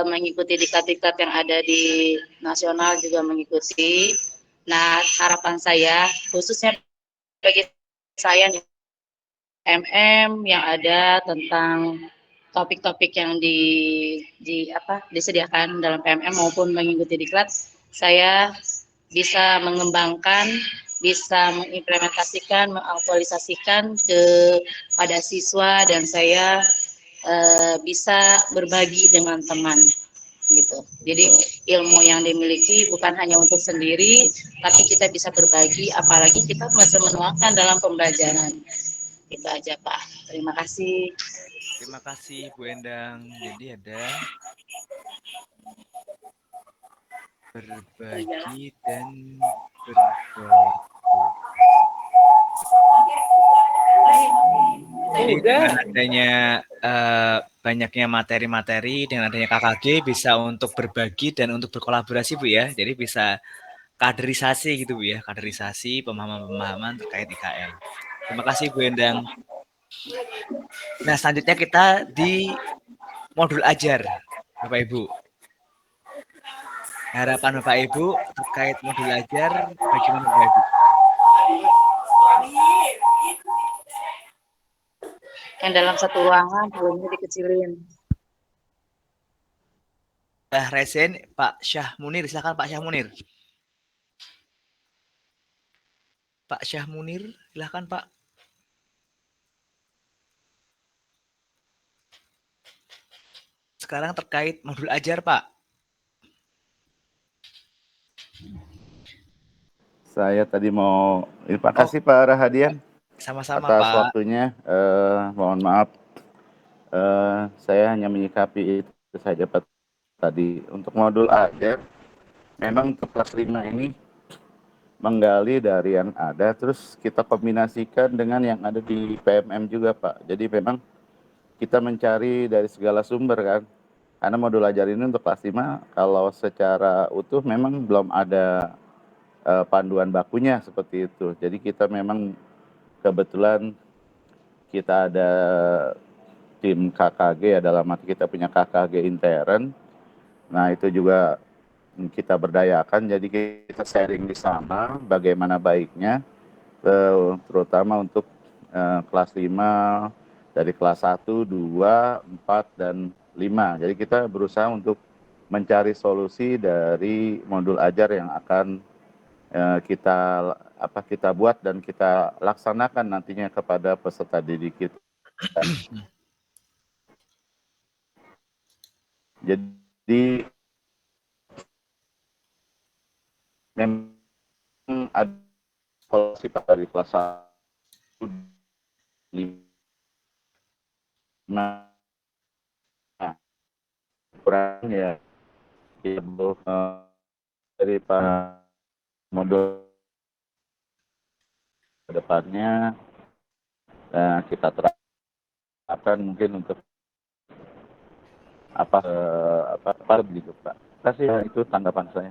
mengikuti diklat-diklat yang ada di nasional juga mengikuti. Nah, harapan saya khususnya bagi saya nih, yang ada tentang topik-topik yang disediakan dalam PMM maupun mengikuti diklat, saya bisa mengembangkan, bisa mengimplementasikan, mengaktualisasikan pada siswa, dan saya bisa berbagi dengan teman gitu. Jadi ilmu yang dimiliki bukan hanya untuk sendiri, tapi kita bisa berbagi, apalagi kita masih menuangkan dalam pembelajaran. Itu aja Pak. Terima kasih. Terima kasih Bu Endang. Jadi ada berbagi dan berbagi. Jadi dengan adanya banyaknya materi-materi, dengan adanya KKG bisa untuk berbagi dan untuk berkolaborasi Bu ya. Jadi bisa kaderisasi gitu Bu ya, kaderisasi pemahaman-pemahaman terkait IKL. Terima kasih Bu Endang. Nah selanjutnya kita di modul ajar Bapak Ibu. Harapan Bapak Ibu terkait modul ajar bagaimana Bapak Ibu? Yang dalam satu ruangan volumenya dikecilin. Resen Pak Syah Munir, silakan Pak Syah Munir. Pak Syah Munir, silakan Pak. Sekarang terkait modul ajar Pak. Saya tadi mau, terima kasih Pak Rahadian. Sama-sama atas Pak. waktunya. Mohon maaf, saya hanya menyikapi itu saja Pak tadi. Untuk modul ajar, memang untuk kelas 5 ini menggali dari yang ada, terus kita kombinasikan dengan yang ada di PMM juga Pak. Jadi memang kita mencari dari segala sumber kan. Karena modul ajar ini untuk kelas 5, kalau secara utuh memang belum ada panduan bakunya seperti itu. Jadi kita memang kebetulan kita ada tim KKG, dalam arti kita punya KKG intern. Nah itu juga kita berdayakan, jadi kita sharing di sana bagaimana baiknya, terutama untuk kelas 5, dari kelas 1, 2, 4, dan 5. Jadi kita berusaha untuk mencari solusi dari modul ajar yang akan kita buat dan kita laksanakan nantinya kepada peserta didik kita. Jadi memang ada solusi dari kelas 1, 5, kurang ya dari modul kedepannya kita terapkan mungkin untuk apa begitu Pak. Terima kasih, itu tanggapan saya.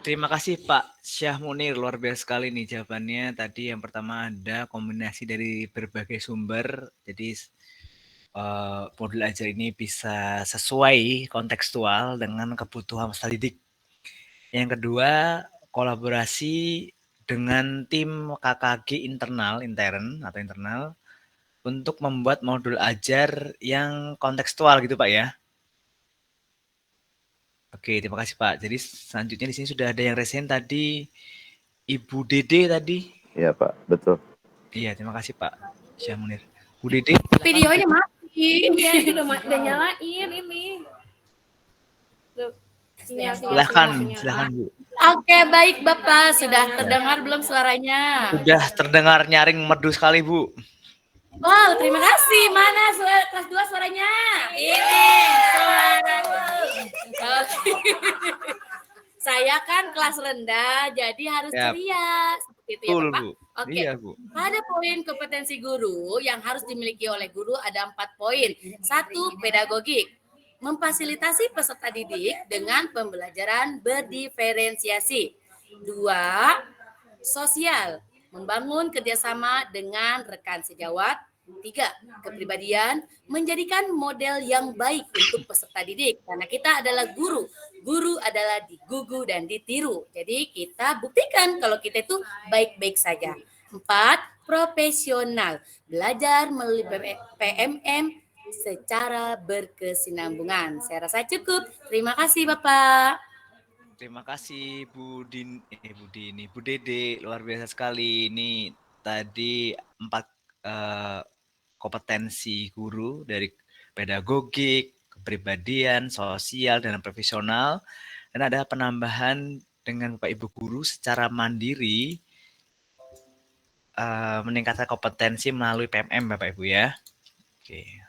Terima kasih Pak Syah Munir, luar biasa sekali nih jawabannya. Tadi yang pertama ada kombinasi dari berbagai sumber, jadi modul ajar ini bisa sesuai kontekstual dengan kebutuhan peserta didik. Yang kedua, kolaborasi dengan tim KKG intern untuk membuat modul ajar yang kontekstual gitu Pak ya. Oke, terima kasih Pak. Jadi selanjutnya di sini sudah ada yang resen tadi, Ibu Dede tadi. Iya Pak, betul. Iya, terima kasih Pak Syahmunir. Bu Dede, Videonya mati. Iya, udah nyalain ini. Tuh, silakan Bu. Oke, baik Bapak. Sudah terdengar belum suaranya? Sudah terdengar nyaring merdu sekali Bu. Wow, terima kasih. Mana suara kelas 2 suaranya? Ini suara. Oke. Saya kan kelas rendah, jadi harus Siap. ceria. Seperti itu ya Betul Bapak? Bu. Oke. Iya Bu. Pada poin kompetensi guru yang harus dimiliki oleh guru ada 4 poin. 1. Pedagogik. Memfasilitasi peserta didik dengan pembelajaran berdiferensiasi. 2. Sosial. Membangun kerjasama dengan rekan sejawat. 3. Kepribadian. Menjadikan model yang baik untuk peserta didik. Karena kita adalah guru. Guru adalah digugu dan ditiru. Jadi kita buktikan kalau kita itu baik-baik saja. 4. Profesional. Belajar melalui PMM secara berkesinambungan. Saya rasa cukup. Terima kasih Bapak. Terima kasih Bu Dini, Bu Dede, luar biasa sekali. Ini tadi 4 kompetensi guru dari pedagogik, kepribadian, sosial, dan profesional. Dan ada penambahan dengan Bapak Ibu guru secara mandiri meningkatkan kompetensi melalui PMM Bapak Ibu ya. Oke.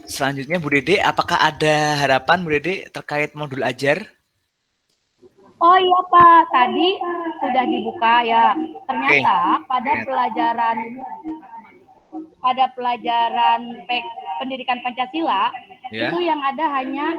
Selanjutnya Bu Dede, apakah ada harapan Bu Dede terkait modul ajar? Oh iya Pak, tadi sudah dibuka ya. Ternyata pada pelajaran pendidikan Pancasila Ya. itu yang ada hanya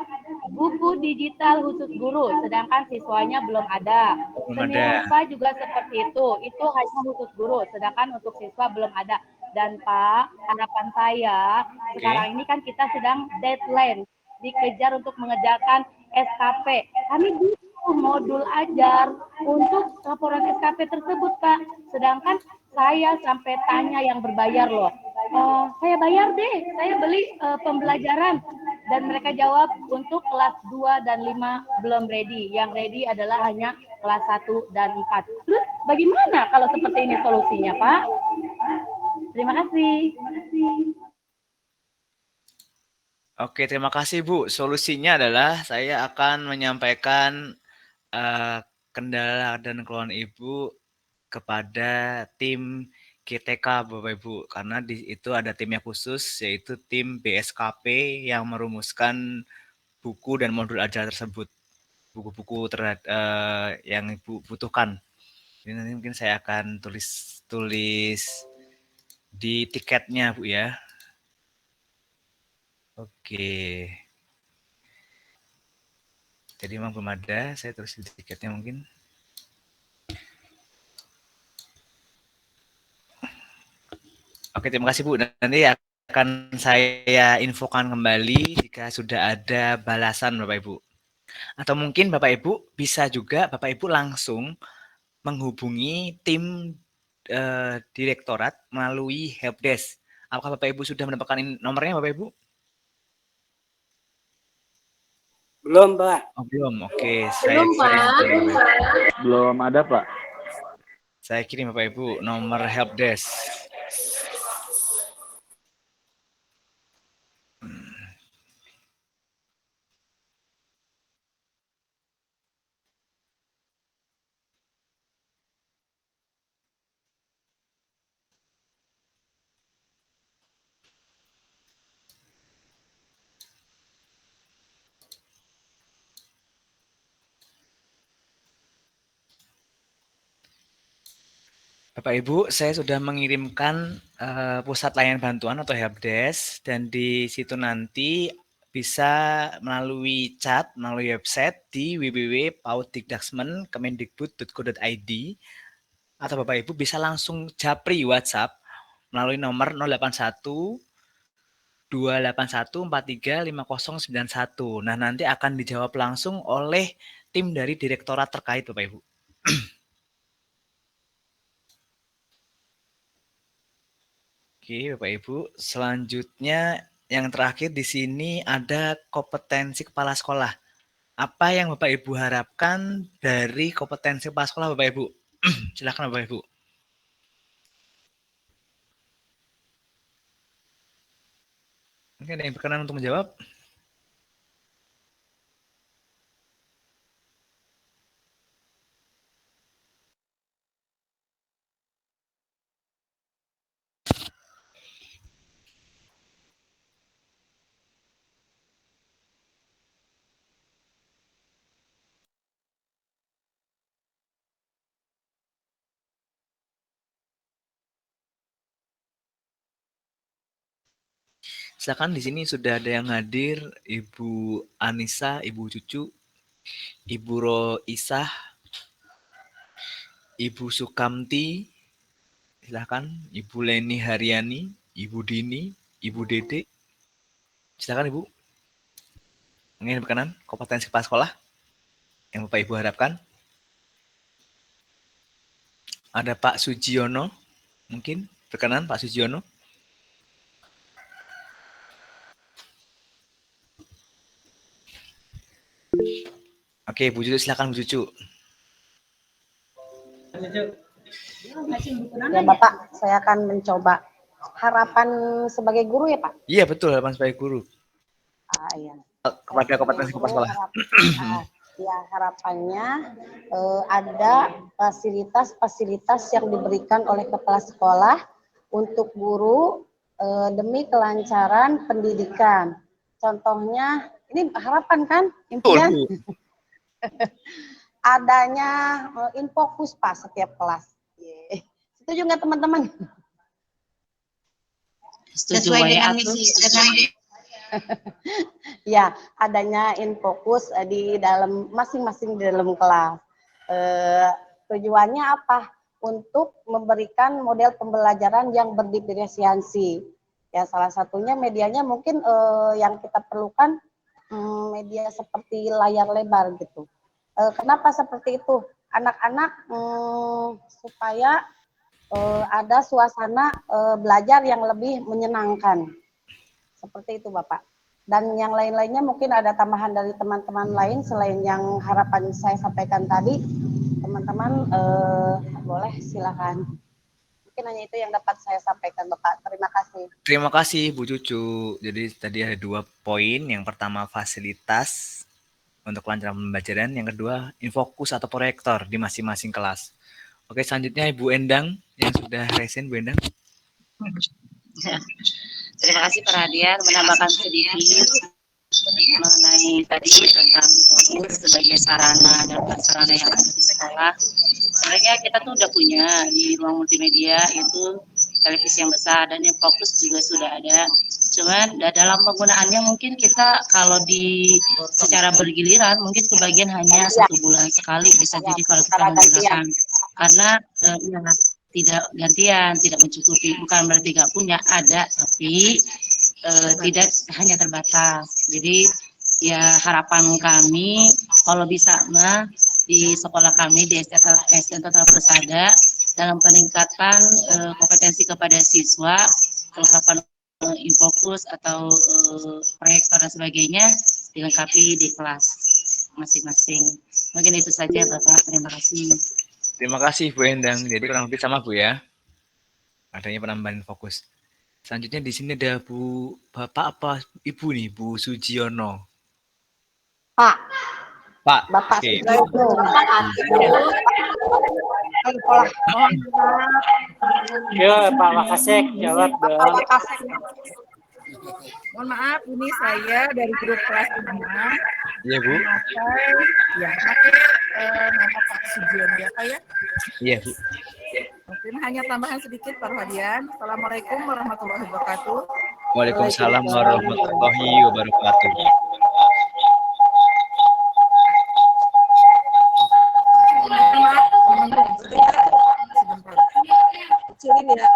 buku digital khusus guru, sedangkan siswanya belum ada. Belum Seni ada. rupa juga seperti itu hanya khusus guru, sedangkan untuk siswa belum ada. Dan Pak, harapan saya sekarang ini kan kita sedang deadline, dikejar untuk mengerjakan SKP. Kami butuh modul ajar untuk laporan SKP tersebut Pak. Sedangkan saya sampai tanya yang berbayar loh. Saya bayar deh, saya beli pembelajaran. Dan mereka jawab untuk kelas 2 dan 5 belum ready. Yang ready adalah hanya kelas 1 dan 4. Terus bagaimana kalau seperti ini solusinya Pak? Terima kasih. Oke, terima kasih Bu. Solusinya adalah saya akan menyampaikan kendala dan keluhan Ibu kepada tim GTK Bapak Ibu. Karena di itu ada timnya khusus, yaitu tim BSKP yang merumuskan buku dan modul ajar tersebut. Buku-buku yang Ibu butuhkan. Ini nanti mungkin saya akan tulis di tiketnya Bu ya. Oke. Jadi memang belum ada, saya tulis di tiketnya mungkin. Oke, terima kasih Bu. Nanti akan saya infokan kembali jika sudah ada balasan Bapak Ibu. Atau mungkin Bapak Ibu bisa juga Bapak Ibu langsung menghubungi tim direktorat melalui helpdesk. Apakah Bapak Ibu sudah mendapatkan nomornya Bapak Ibu? Belum, Pak. Oh, belum. Oke, Belum, Pak. Belum ada Pak. Saya kirim Bapak Ibu nomor helpdesk. Bapak Ibu, saya sudah mengirimkan pusat layanan bantuan atau helpdesk dan di situ nanti bisa melalui chat, melalui website di www.pautdikdaksmen.kemendikbud.go.id atau Bapak Ibu bisa langsung japri WhatsApp melalui nomor 081 281 43 5091. Nah, nanti akan dijawab langsung oleh tim dari direktorat terkait Bapak Ibu. Oke, Bapak Ibu. Selanjutnya yang terakhir di sini ada kompetensi kepala sekolah. Apa yang Bapak Ibu harapkan dari kompetensi kepala sekolah, Bapak Ibu? Silakan Bapak Ibu. Mungkin ada yang berkenan untuk menjawab? Silakan, di sini sudah ada yang hadir, Ibu Anissa, Ibu Cucu, Ibu Roisah, Ibu Sukamti, silakan, Ibu Leni Haryani, Ibu Dini, Ibu Dede. Silakan Ibu. Ingin berkenan kompetensi kepala sekolah yang Bapak Ibu harapkan? Ada Pak Sujiono, mungkin berkenan Pak Sujiono. Oke, Bu Cucu, silakan Bu Cucu. Ya Bapak, saya akan mencoba. Harapan sebagai guru ya Pak? Iya betul, harapan sebagai guru. Iya. Kepada kompetensi kepala sekolah. Ya harapannya ada fasilitas-fasilitas yang diberikan oleh kepala sekolah untuk guru demi kelancaran pendidikan. Contohnya, ini harapan kan, impian? Adanya infokus Pak setiap kelas. Setuju nggak teman-teman? Sesuai dengan misi. Ya, adanya infokus di dalam masing-masing di dalam kelas. Tujuannya apa? Untuk memberikan model pembelajaran yang berdiferensiasi. Ya, salah satunya medianya mungkin yang kita perlukan media seperti layar lebar gitu. Kenapa seperti itu? Anak-anak supaya ada suasana belajar yang lebih menyenangkan. Seperti itu Bapak. Dan yang lain-lainnya mungkin ada tambahan dari teman-teman lain selain yang harapan saya sampaikan tadi. Teman-teman boleh silakan. Mungkin hanya itu yang dapat saya sampaikan Bapak. Terima kasih. Terima kasih Bu Cucu. Jadi tadi ada 2 poin. Yang pertama fasilitas untuk kelancaran pembelajaran. Yang kedua infokus atau proyektor di masing-masing kelas. Oke, selanjutnya Ibu Endang yang sudah resen, Bu Endang. Terima kasih Pak Radian, menambahkan sedikit mengenai tadi tentang fokus sebagai sarana dan prasarana yang ada di sekolah. Sebenarnya kita tuh udah punya di ruang multimedia itu televisi yang besar dan yang fokus juga sudah ada. Cuman dalam penggunaannya mungkin kita kalau di secara bergiliran mungkin sebagian hanya 1 bulan sekali bisa jadi kalau kita menggunakan karena tidak gantian, tidak mencukupi, bukan berarti nggak punya, ada, tapi tidak hanya terbatas. Jadi ya harapan kami kalau bisa di sekolah kami di SDN Total Persada dalam peningkatan kompetensi kepada siswa, kelengkapan infokus atau proyektor dan sebagainya dilengkapi di kelas masing-masing. Mungkin itu saja Bapak, terima kasih. Terima kasih Bu Endang. Jadi kurang lebih sama Bu ya. Adanya penambahan fokus. Selanjutnya di sini ada Bapak apa Ibu nih, Bu Sujiono. Pak. Bapak. Oke. Ya, Pak Wakasek jawab dong. Mohon maaf, ini saya dari grup kelas 6. Iya, Bu. Pakai nama Pak Sujiono ya, Pak ya? Iya, Bu. Mungkin hanya tambahan sedikit, Pak Hadian. Assalamualaikum warahmatullahi wabarakatuh. Waalaikumsalam warahmatullahi wabarakatuh. Kecilin ya.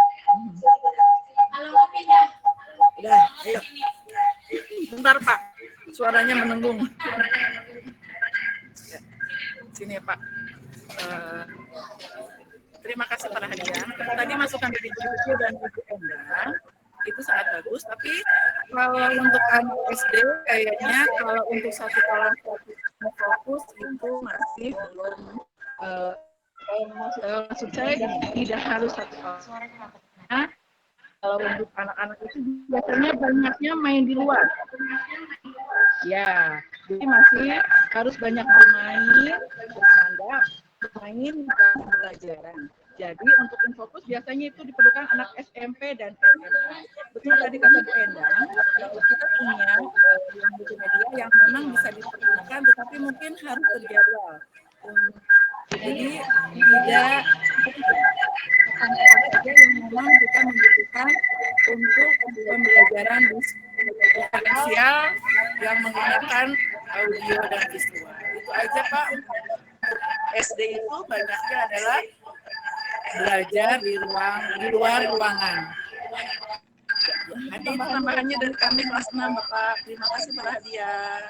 Udah, ayo. Bentar Pak, suaranya menenggung. Sini ya Pak. Terima kasih para hadirin. Tadi masukan dari Bu Cucu dan Bu Endang. itu sangat bagus. Tapi kalau untuk anak SD kayaknya kalau untuk satu kelas fokus itu masih belum. Maksud saya tidak harus satu kelas. Kalau untuk anak-anak itu biasanya banyaknya main di luar. Ya, jadi masih harus banyak bermain, bercanda, bermain dan pembelajaran. Jadi untuk infokus biasanya itu diperlukan anak SMP dan SMA. Betul tadi kata Bu Endang, kita punya yang multimedia yang memang bisa diperlukan, tetapi mungkin harus terjadwal. Jadi tidak apa saja yang memang kita membutuhkan untuk pembelajaran diferensial yang menggunakan audio dan visual. Itu aja Pak. SD itu banyaknya adalah belajar di luar ruangan. Ada tambahannya dari kami kelas 6 Bapak. Terima kasih Pak Hadian.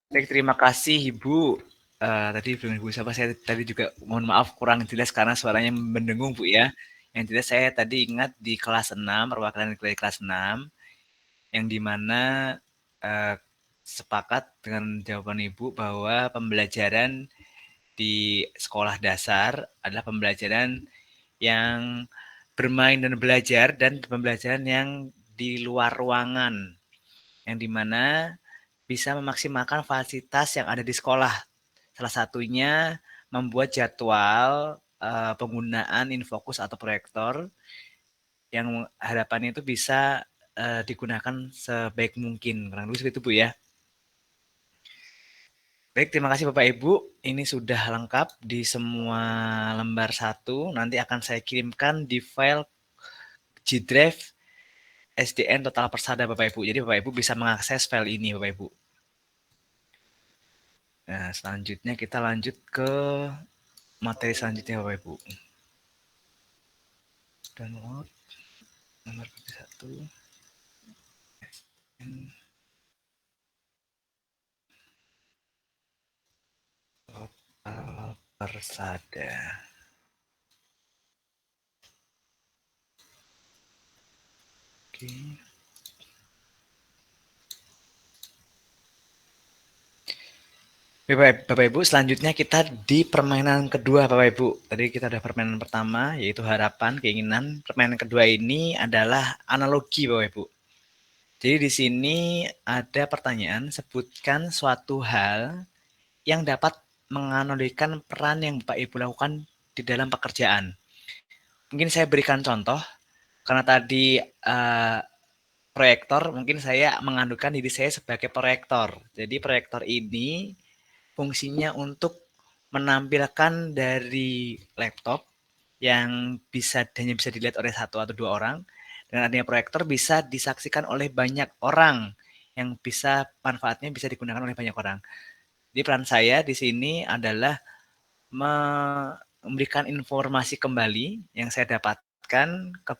Baik, terima kasih Ibu. Tadi belum Ibu siapa, saya tadi juga mohon maaf kurang jelas karena suaranya mendengung Bu ya. Yang jelas saya tadi ingat di kelas 6, perwakilan dari kelas 6, yang dimana sepakat dengan jawaban Ibu bahwa pembelajaran di sekolah dasar adalah pembelajaran yang bermain dan belajar, dan pembelajaran yang di luar ruangan, yang dimana bisa memaksimalkan fasilitas yang ada di sekolah. Salah satunya membuat jadwal penggunaan infokus atau proyektor yang harapannya itu bisa digunakan sebaik mungkin. Kurang lebih seperti itu Bu ya. Baik, terima kasih Bapak Ibu. Ini sudah lengkap di semua lembar 1. Nanti akan saya kirimkan di file G Drive SDN Total Persada Bapak Ibu. Jadi Bapak Ibu bisa mengakses file ini Bapak Ibu. Nah, selanjutnya kita lanjut ke materi selanjutnya Bapak Ibu. Download nomor 1. Total Persada. Oke. Bapak Ibu, selanjutnya kita di permainan kedua Bapak Ibu. Tadi kita ada permainan pertama yaitu harapan, keinginan. Permainan kedua ini adalah analogi Bapak Ibu. Jadi di sini ada pertanyaan, sebutkan suatu hal yang dapat menganalogikan peran yang Bapak Ibu lakukan di dalam pekerjaan. Mungkin saya berikan contoh, karena tadi proyektor, mungkin saya mengandukan diri saya sebagai proyektor. Jadi proyektor ini fungsinya untuk menampilkan dari laptop yang hanya bisa dilihat oleh 1 atau 2 orang. Dengan adanya proyektor bisa disaksikan oleh banyak orang, yang bisa manfaatnya bisa digunakan oleh banyak orang. Jadi peran saya di sini adalah memberikan informasi kembali yang saya dapatkan ke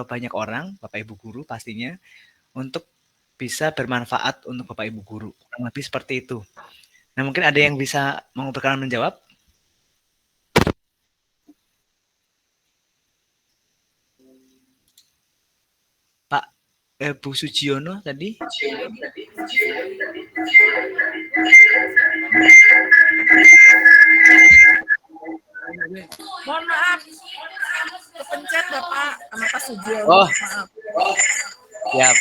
banyak orang, Bapak Ibu guru pastinya, untuk bisa bermanfaat untuk Bapak Ibu guru. Kurang lebih seperti itu. Nah, mungkin ada yang bisa berkenan menjawab? Pak Bu Sujiono tadi? Mohon maaf, kepencet Bapak sama Pak Sujiono. Oh, maaf. Siap.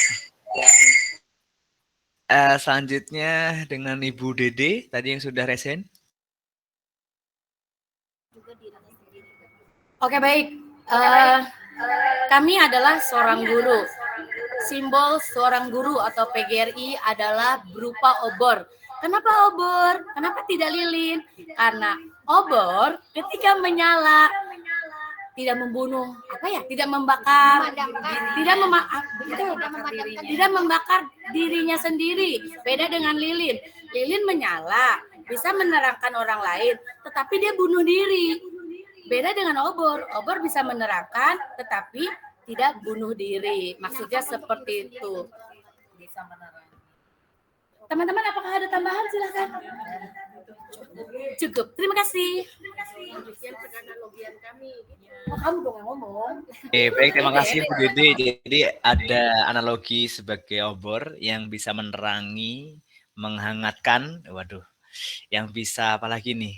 Selanjutnya dengan Ibu Dede tadi yang sudah resen. Oke, baik. Kami adalah seorang guru. Simbol seorang guru atau PGRI adalah berupa obor. Kenapa obor? Kenapa tidak lilin? Karena obor ketika menyala tidak membunuh, tidak membakar, tidak membakar dirinya sendiri. Beda dengan lilin. Lilin menyala, bisa menerangkan orang lain, tetapi dia bunuh diri. Beda dengan obor. Obor bisa menerangkan, tetapi tidak bunuh diri. Maksudnya seperti itu. Teman-teman, apakah ada tambahan? Silakan. Cukup. Terima kasih. Oh, kamu dong yang ngomong. Baik, terima kasih Bu Dede. Jadi ada analogi sebagai obor yang bisa menerangi, menghangatkan, waduh, yang bisa apalagi nih.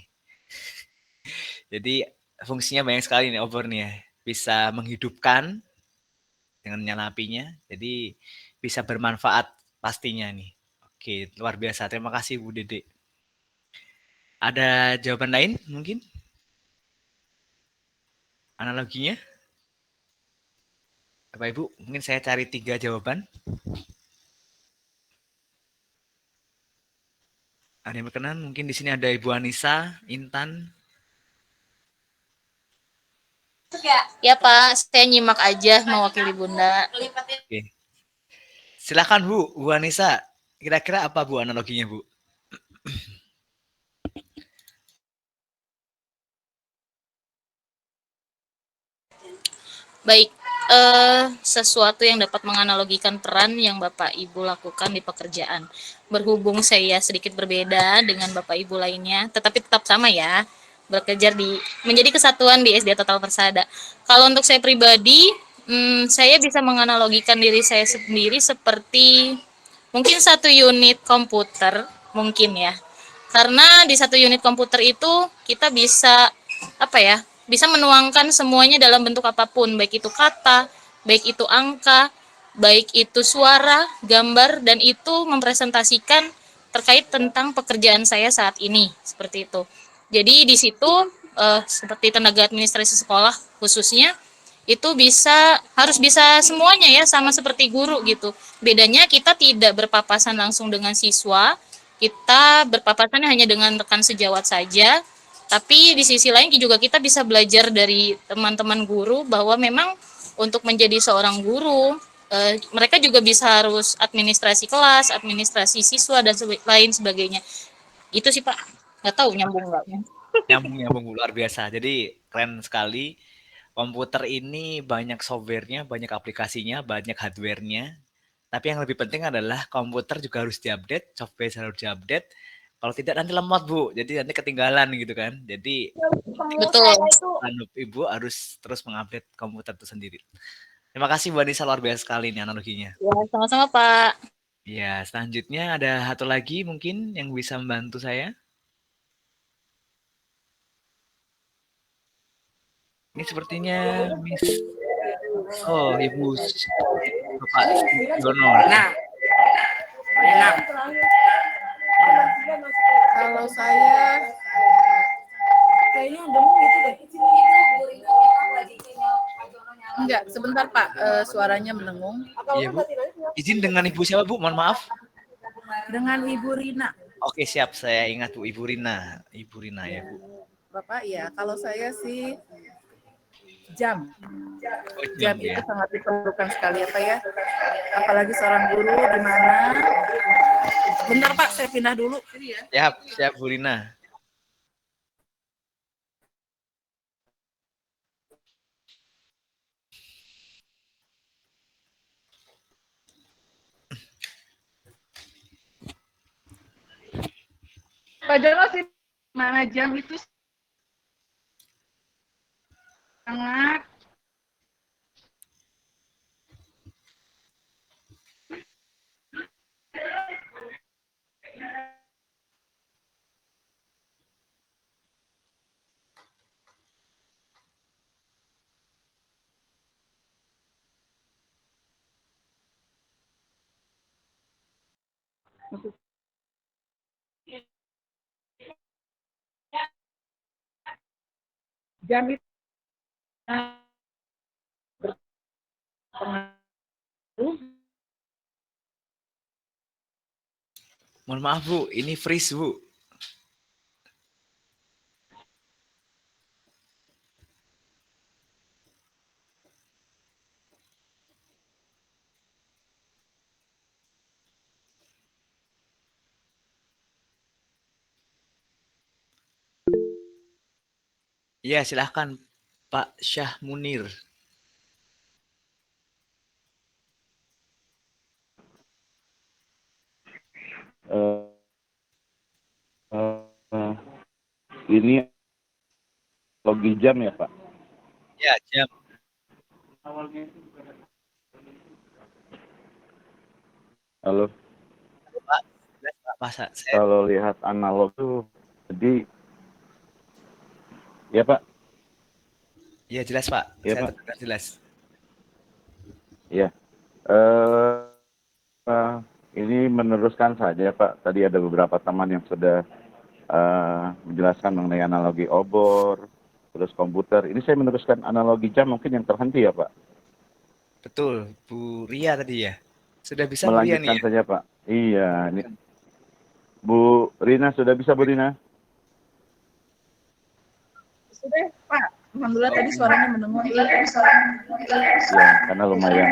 Jadi fungsinya banyak sekali nih obor nih ya. Bisa menghidupkan dengan nyala apinya. Jadi bisa bermanfaat pastinya nih. Oke, luar biasa. Terima kasih Bu Dede. Ada jawaban lain mungkin? Analoginya? Bapak Ibu, mungkin saya cari 3 jawaban. Ada yang berkenan? Mungkin di sini ada Ibu Anissa, Intan. Ya Pak, saya nyimak aja mewakili Bunda. Oke. Silakan Bu Anissa. Kira-kira apa Bu analoginya Bu? Baik, sesuatu yang dapat menganalogikan peran yang Bapak Ibu lakukan di pekerjaan. Berhubung saya sedikit berbeda dengan Bapak Ibu lainnya, tetapi tetap sama ya, bekerja menjadi kesatuan di SD Total Persada. Kalau untuk saya pribadi, saya bisa menganalogikan diri saya sendiri seperti mungkin satu unit komputer, mungkin ya. Karena di satu unit komputer itu kita bisa bisa menuangkan semuanya dalam bentuk apapun, baik itu kata, baik itu angka, baik itu suara, gambar, dan itu mempresentasikan terkait tentang pekerjaan saya saat ini, seperti itu. Jadi di situ seperti tenaga administrasi sekolah khususnya itu harus bisa semuanya ya, sama seperti guru gitu. Bedanya kita tidak berpapasan langsung dengan siswa, kita berpapasannya hanya dengan rekan sejawat saja. Tapi di sisi lain juga kita bisa belajar dari teman-teman guru bahwa memang untuk menjadi seorang guru, mereka juga bisa harus administrasi kelas, administrasi siswa, dan lain sebagainya. Itu sih Pak, nggak tahu nyambung nggak? Nyambung luar biasa. Jadi keren sekali. Komputer ini banyak softwarenya, banyak aplikasinya, banyak hardwarenya. Tapi yang lebih penting adalah komputer juga harus diupdate, software harus diupdate. Kalau tidak nanti lemot Bu, jadi nanti ketinggalan gitu kan. Jadi betul. Ibu harus terus mengupdate komputer itu sendiri. Terima kasih Bu Anissa, luar biasa sekali ini analoginya. Ya, sama-sama Pak. Ya, selanjutnya ada satu lagi mungkin yang bisa membantu saya. Ini sepertinya Miss. Oh, Ibu Bapak Yono. Nah, kalau saya kayaknya udah gitu deh. Enggak, sebentar Pak, suaranya menengung. Iya Bu. Izin dengan Ibu siapa Bu? Mohon maaf. Dengan Ibu Rina. Oke siap, saya ingat Bu, Ibu Rina. Ibu Rina ya Bu. Bapak ya, kalau saya sih jam. Oh, Jam ya. itu sangat diperlukan sekali apa ya. Apalagi seorang guru di mana. Bentar Pak, saya pindah dulu. Siap Bu Rina. Pak Jono sih mana jam itu sangat jam itu berpengaruh. Mohon maaf Bu, ini freeze Bu. Iya silahkan Pak Syah Munir. eh, eh, ini logi jam ya Pak? Ya, jam. Halo. Pak, jelas Pak. Masa saya Kalau lihat analog tuh, jadi ya Pak, ya jelas Pak. ya Saya Pak, terdengar jelas. ya. Eh, eh, ini meneruskan saja Pak. Tadi ada beberapa teman yang sudah menjelaskan mengenai analogi obor, terus komputer. Ini saya meneruskan analogi jam mungkin yang terhenti ya Pak. Betul, Bu Ria tadi ya. Sudah bisa Bu Ria nih Melanjutkan ya? saja Pak. Iya, ini Bu Rina sudah bisa Bu Rina? Sudah, Pak. Alhamdulillah tadi suaranya mendengung. Ya, karena lumayan.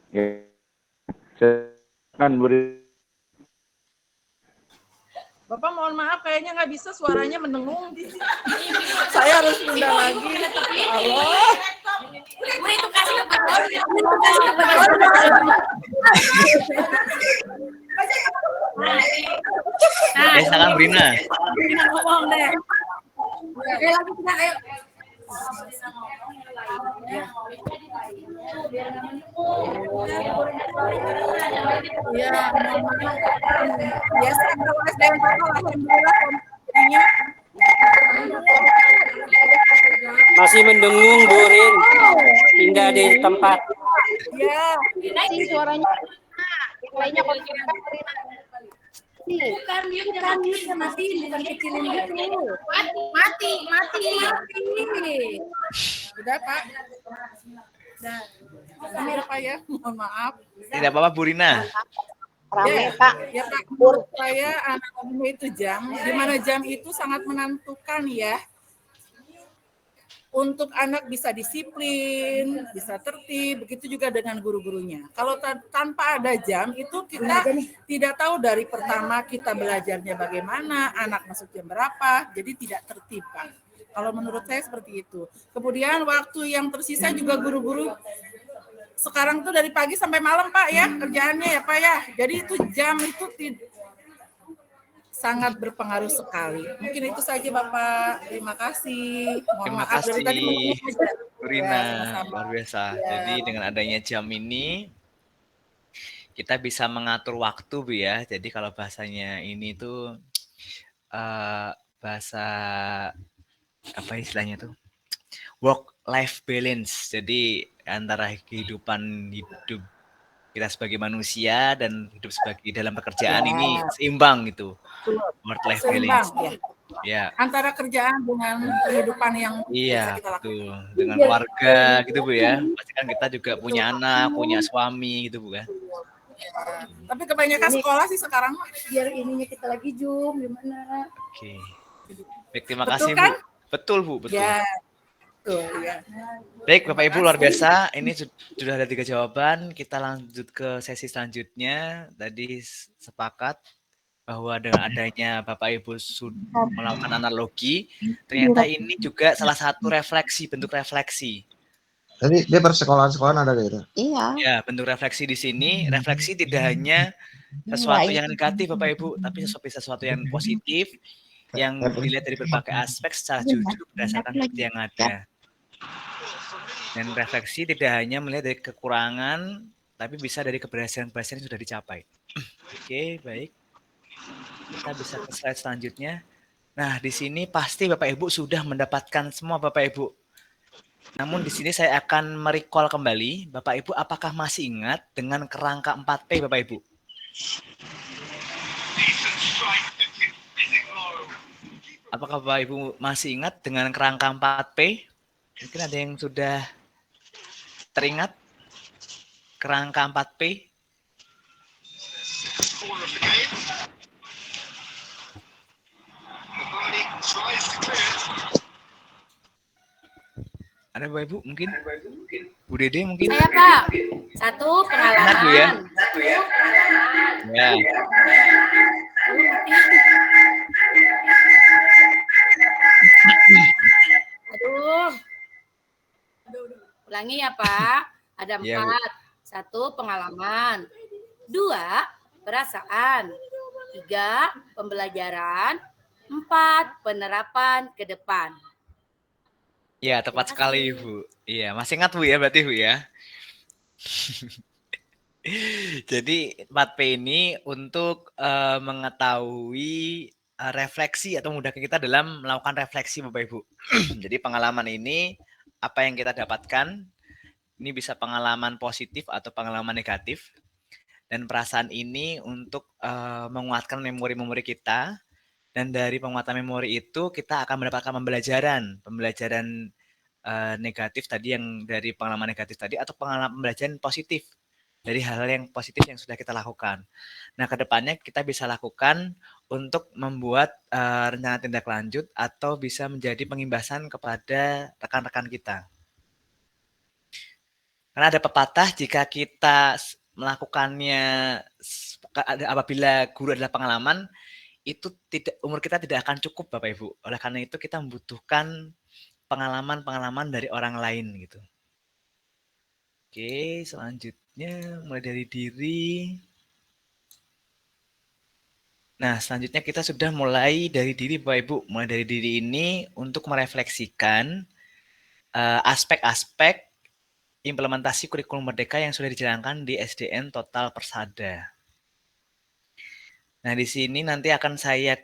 Ya, kan Bu Rina. Bapak mohon maaf, kayaknya nggak bisa, suaranya mendengung. Saya harus pindah lagi. Allah. Itu kasih ke Pak. Silakan Bu Rina. Rina ngomong deh. Ayo lagi kita ayo. Ya, biasa kalau SDM total alhamdulillah kompetensinya Masih mendengung Bu Rin. Pindah di tempat. ya. Si suaranya lainnya kok Bukan mute matiin, bukan kecilin gitu. Mati. Udah, Pak. Udah. Udah, Pak ya. Mohon maaf. Tidak apa-apa Bu Rina. rame Pak. Ya Pak, menurut saya anak-anak itu jam, di mana jam itu sangat menentukan ya. Untuk anak bisa disiplin, bisa tertib, begitu juga dengan guru-gurunya. Kalau tanpa ada jam itu kita tidak tahu dari pertama kita belajarnya bagaimana, anak masuk jam berapa, jadi tidak tertib Pak. Kalau menurut saya seperti itu. Kemudian waktu yang tersisa juga guru-guru sekarang tuh dari pagi sampai malam Pak ya kerjaannya ya Pak ya. Jadi itu jam itu sangat berpengaruh sekali. Mungkin itu saja Bapak. Terima kasih. Mohon Terima maaf dari tadi kasih Bu Rina. sama-sama. Luar biasa. Ya. Jadi dengan adanya jam ini kita bisa mengatur waktu Bu ya. Jadi kalau bahasanya ini tuh bahasa apa istilahnya tuh? Work life balance. Jadi antara kehidupan hidup kita sebagai manusia dan hidup sebagai dalam pekerjaan ini seimbang gitu. Work life Seimbang balance. ya. Ya. Antara kerjaan dengan kehidupan yang Iya, bisa kita lakukan. betul. Dengan keluarga gitu Bu ya. Pasti kan kita juga punya anak, punya suami gitu Bu kan. Ya. Tapi kebanyakan sekolah sih sekarang mah. Biar ininya kita lagi Zoom gimana? Oke. Baik, terima Betul kasih kan? Bu. Betul Bu, betul. Ya. Betul ya. Baik Bapak Ibu luar biasa. Ini sudah ada 3 jawaban. Kita lanjut ke sesi selanjutnya. Tadi sepakat bahwa dengan adanya Bapak Ibu sudah melakukan analogi, ternyata ini juga salah satu refleksi, bentuk refleksi. Jadi dia persekolahan-sekolahan ada gitu. Iya. Ya, bentuk refleksi di sini, refleksi tidak hanya sesuatu yang negatif Bapak Ibu, tapi sesuatu yang positif yang dilihat dari berbagai aspek secara jujur berdasarkan bukti yang ada. Dan refleksi tidak hanya melihat dari kekurangan, tapi bisa dari keberhasilan-keberhasilan yang sudah dicapai. Oke, baik. Kita bisa ke slide selanjutnya. Nah, di sini pasti Bapak Ibu sudah mendapatkan semua Bapak Ibu. Namun di sini saya akan merecall kembali, Bapak Ibu apakah masih ingat dengan kerangka 4P Bapak Ibu? Apakah Bapak Ibu masih ingat dengan kerangka 4P? Mungkin ada yang sudah teringat kerangka 4P? Ada Bapak Ibu mungkin? Bu Dede mungkin? Saya Pak. 1 pengalaman. Ingat Bu ya? Ya. Aduh. Ulangi ya Pak. Ada 4. Iya, Bu. 1. Pengalaman. 2. Perasaan. 3. Pembelajaran. 4. Penerapan ke depan. Ya, tepat sekali, Bu. Iya, masih ingat, Bu, ya, berarti, Bu, ya? Jadi 4P ini untuk mengetahui refleksi atau memudahkan kita dalam melakukan refleksi, Bapak Ibu. Jadi pengalaman ini apa yang kita dapatkan, ini bisa pengalaman positif atau pengalaman negatif. Dan perasaan ini untuk menguatkan memori-memori kita. Dan dari penguatan memori itu kita akan mendapatkan pembelajaran negatif tadi yang dari pengalaman negatif tadi atau pembelajaran positif dari hal-hal yang positif yang sudah kita lakukan. Nah, kedepannya kita bisa lakukan untuk membuat rencana tindak lanjut atau bisa menjadi pengimbasan kepada rekan-rekan kita. Karena ada pepatah jika kita melakukannya apabila guru adalah pengalaman, itu umur kita tidak akan cukup, Bapak Ibu. Oleh karena itu kita membutuhkan pengalaman-pengalaman dari orang lain gitu. Oke, selanjutnya mulai dari diri. Nah, selanjutnya kita sudah mulai dari diri, Bapak Ibu. Mulai dari diri ini untuk merefleksikan aspek-aspek implementasi kurikulum merdeka yang sudah dijalankan di SDN Total Persada. Nah, di sini nanti akan saya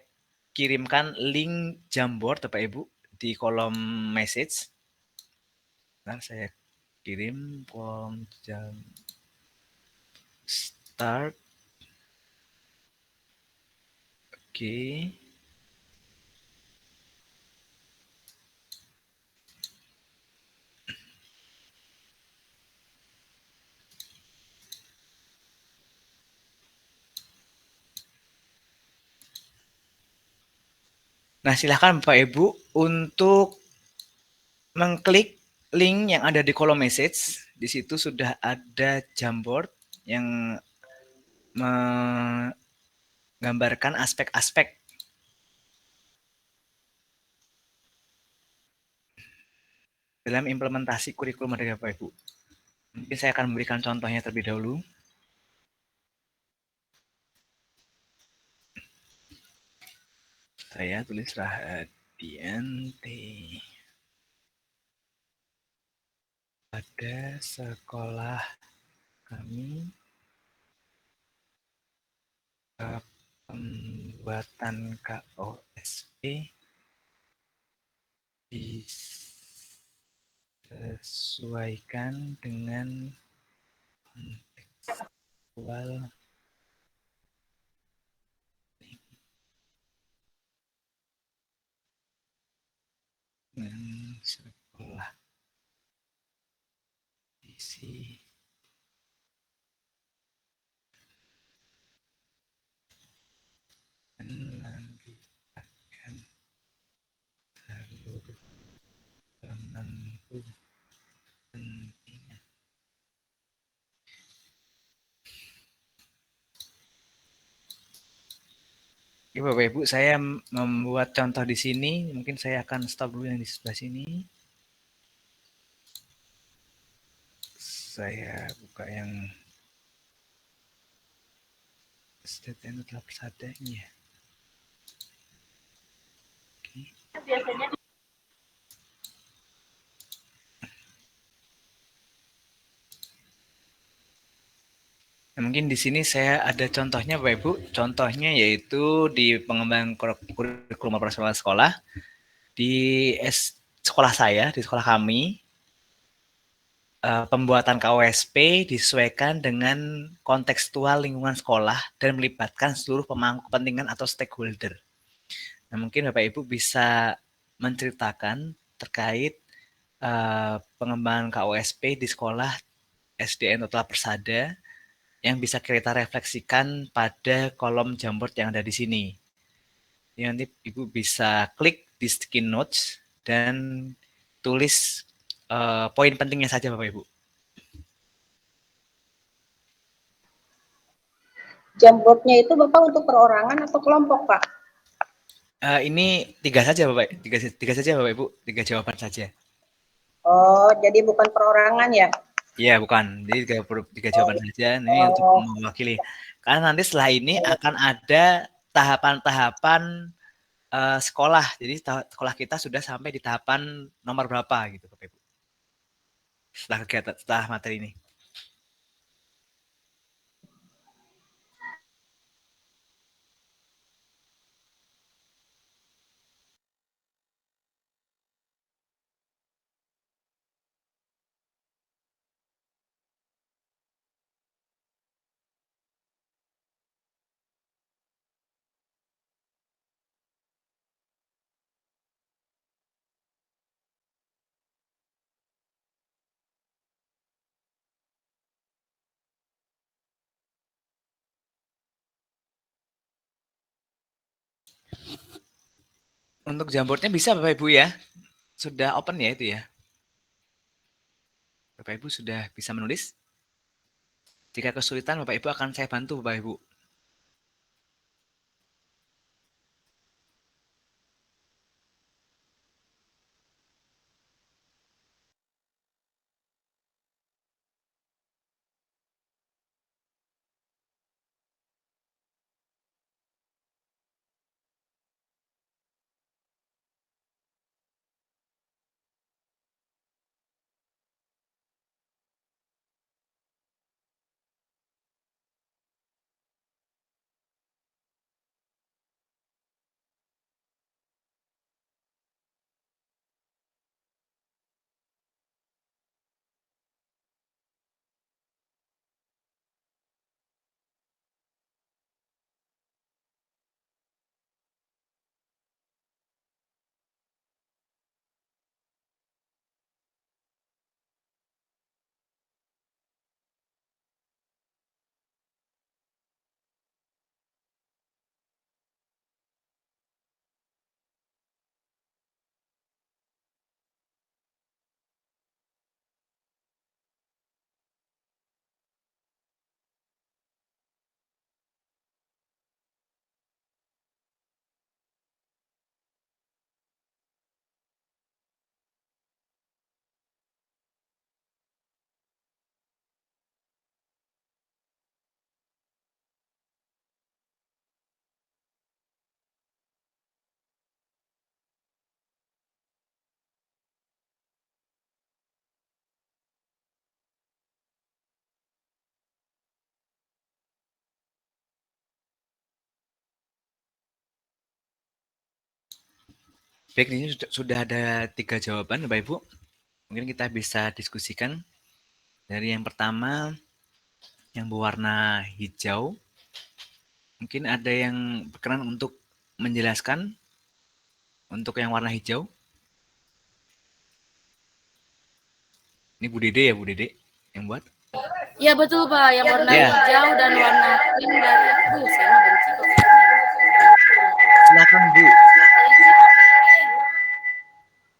kirimkan link Jamboard, Bapak Ibu, di kolom message. Nah, saya kirim kolom jam start. Oke. Nah, silakan Bapak Ibu untuk mengklik link yang ada di kolom message. Di situ sudah ada Jamboard yang menggambarkan aspek-aspek dalam implementasi kurikulum merdeka, Bapak Ibu. Mungkin saya akan memberikan contohnya terlebih dahulu. Saya tulis Rahadianti. Pada sekolah kami pembuatan KOSP disesuaikan dengan kontekstual dengan sekolah isi melanjutkan seluruh penentu pentingnya. Oke, Bapak Ibu, saya membuat contoh di sini. Mungkin saya akan stop dulu yang di sebelah sini. Saya buka yang SDN Total Persada ini ya. Oke. Biasanya Nah, mungkin di sini saya ada contohnya, Bapak Ibu. Contohnya yaitu di pengembangan kurikulum operasional sekolah di sekolah saya, di sekolah kami, pembuatan KOSP disesuaikan dengan kontekstual lingkungan sekolah dan melibatkan seluruh pemangku kepentingan atau stakeholder. Nah, mungkin Bapak Ibu bisa menceritakan terkait pengembangan KOSP di sekolah SDN Total Persada yang bisa kita refleksikan pada kolom Jamboard yang ada di sini. Nanti Ibu bisa klik di sticky notes dan tulis poin pentingnya saja, Bapak Ibu. Jamboardnya itu Bapak untuk perorangan atau kelompok, Pak? Ini 3 saja, Bapak. 3 saja, Bapak Ibu. 3 jawaban saja. Oh, jadi bukan perorangan ya? Iya, bukan. Jadi 3 jawaban saja. Ini untuk mewakili. Karena nanti setelah ini akan ada tahapan-tahapan sekolah. Jadi sekolah kita sudah sampai di tahapan nomor berapa gitu, Bapak Ibu. Setelah kegiatan, setelah materi ini. Untuk Jamboardnya bisa Bapak Ibu ya. Sudah open ya itu ya. Bapak Ibu sudah bisa menulis? Jika kesulitan Bapak Ibu akan saya bantu Bapak Ibu. Baik, ini sudah ada 3 jawaban Bapak Ibu. Mungkin kita bisa diskusikan. Dari yang pertama, yang berwarna hijau. Mungkin ada yang berkenan untuk menjelaskan untuk yang warna hijau. Ini Bu Dede ya, Bu Dede yang buat? Iya betul Pak, yang warna hijau dan warna pink dari saya mah benci kok. Silakan Bu.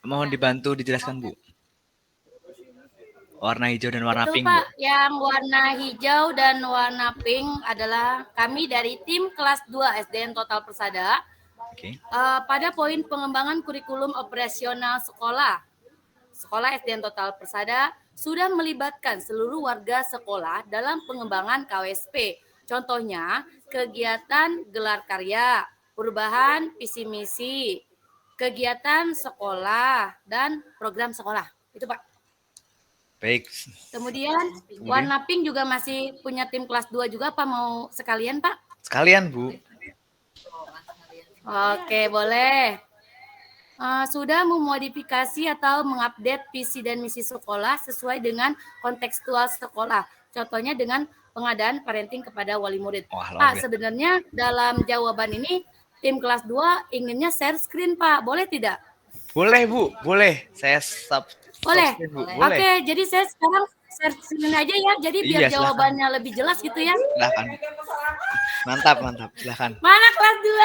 Mohon dibantu dijelaskan Bu. Warna hijau dan warna Betul, pink, Pak. Bu. Yang warna hijau dan warna pink adalah kami dari tim kelas 2 SDN Total Persada. Oke. Pada poin pengembangan kurikulum operasional sekolah. Sekolah SDN Total Persada sudah melibatkan seluruh warga sekolah dalam pengembangan KWSP. Contohnya, kegiatan gelar karya, perubahan visi misi, kegiatan sekolah, dan program sekolah. Itu Pak. Baik. Kemudian warna pink juga masih punya tim kelas 2 juga, Pak. Mau sekalian, Pak? Sekalian, Bu. Oke, boleh. Sudah memodifikasi atau mengupdate visi dan misi sekolah sesuai dengan kontekstual sekolah. Contohnya dengan pengadaan parenting kepada wali murid. Pak, sebenarnya dalam jawaban ini tim kelas 2 inginnya share screen, Pak. Boleh tidak? Boleh, Bu. Boleh. Saya boleh. Boleh. Oke, jadi saya sekarang share screen aja ya. Jadi biar jawabannya lebih jelas gitu ya. Silakan. Mantap, mantap. Silakan. Mana kelas 2?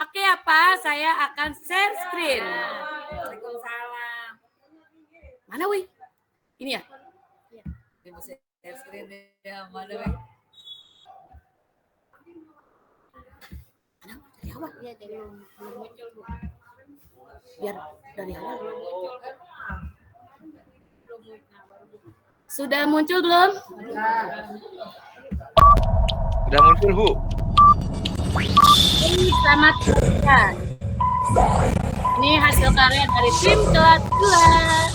Oke ya Pak, saya akan share screen. Waalaikumsalam. Mana wih? Ini ya? Iya. Share screen ya, mana wih? Dari awal ya, dari belum muncul Bu. Biar dari awal. Sudah muncul belum? Sudah muncul, Bu. Selamat siang. Ini hasil karya dari tim kelas 2.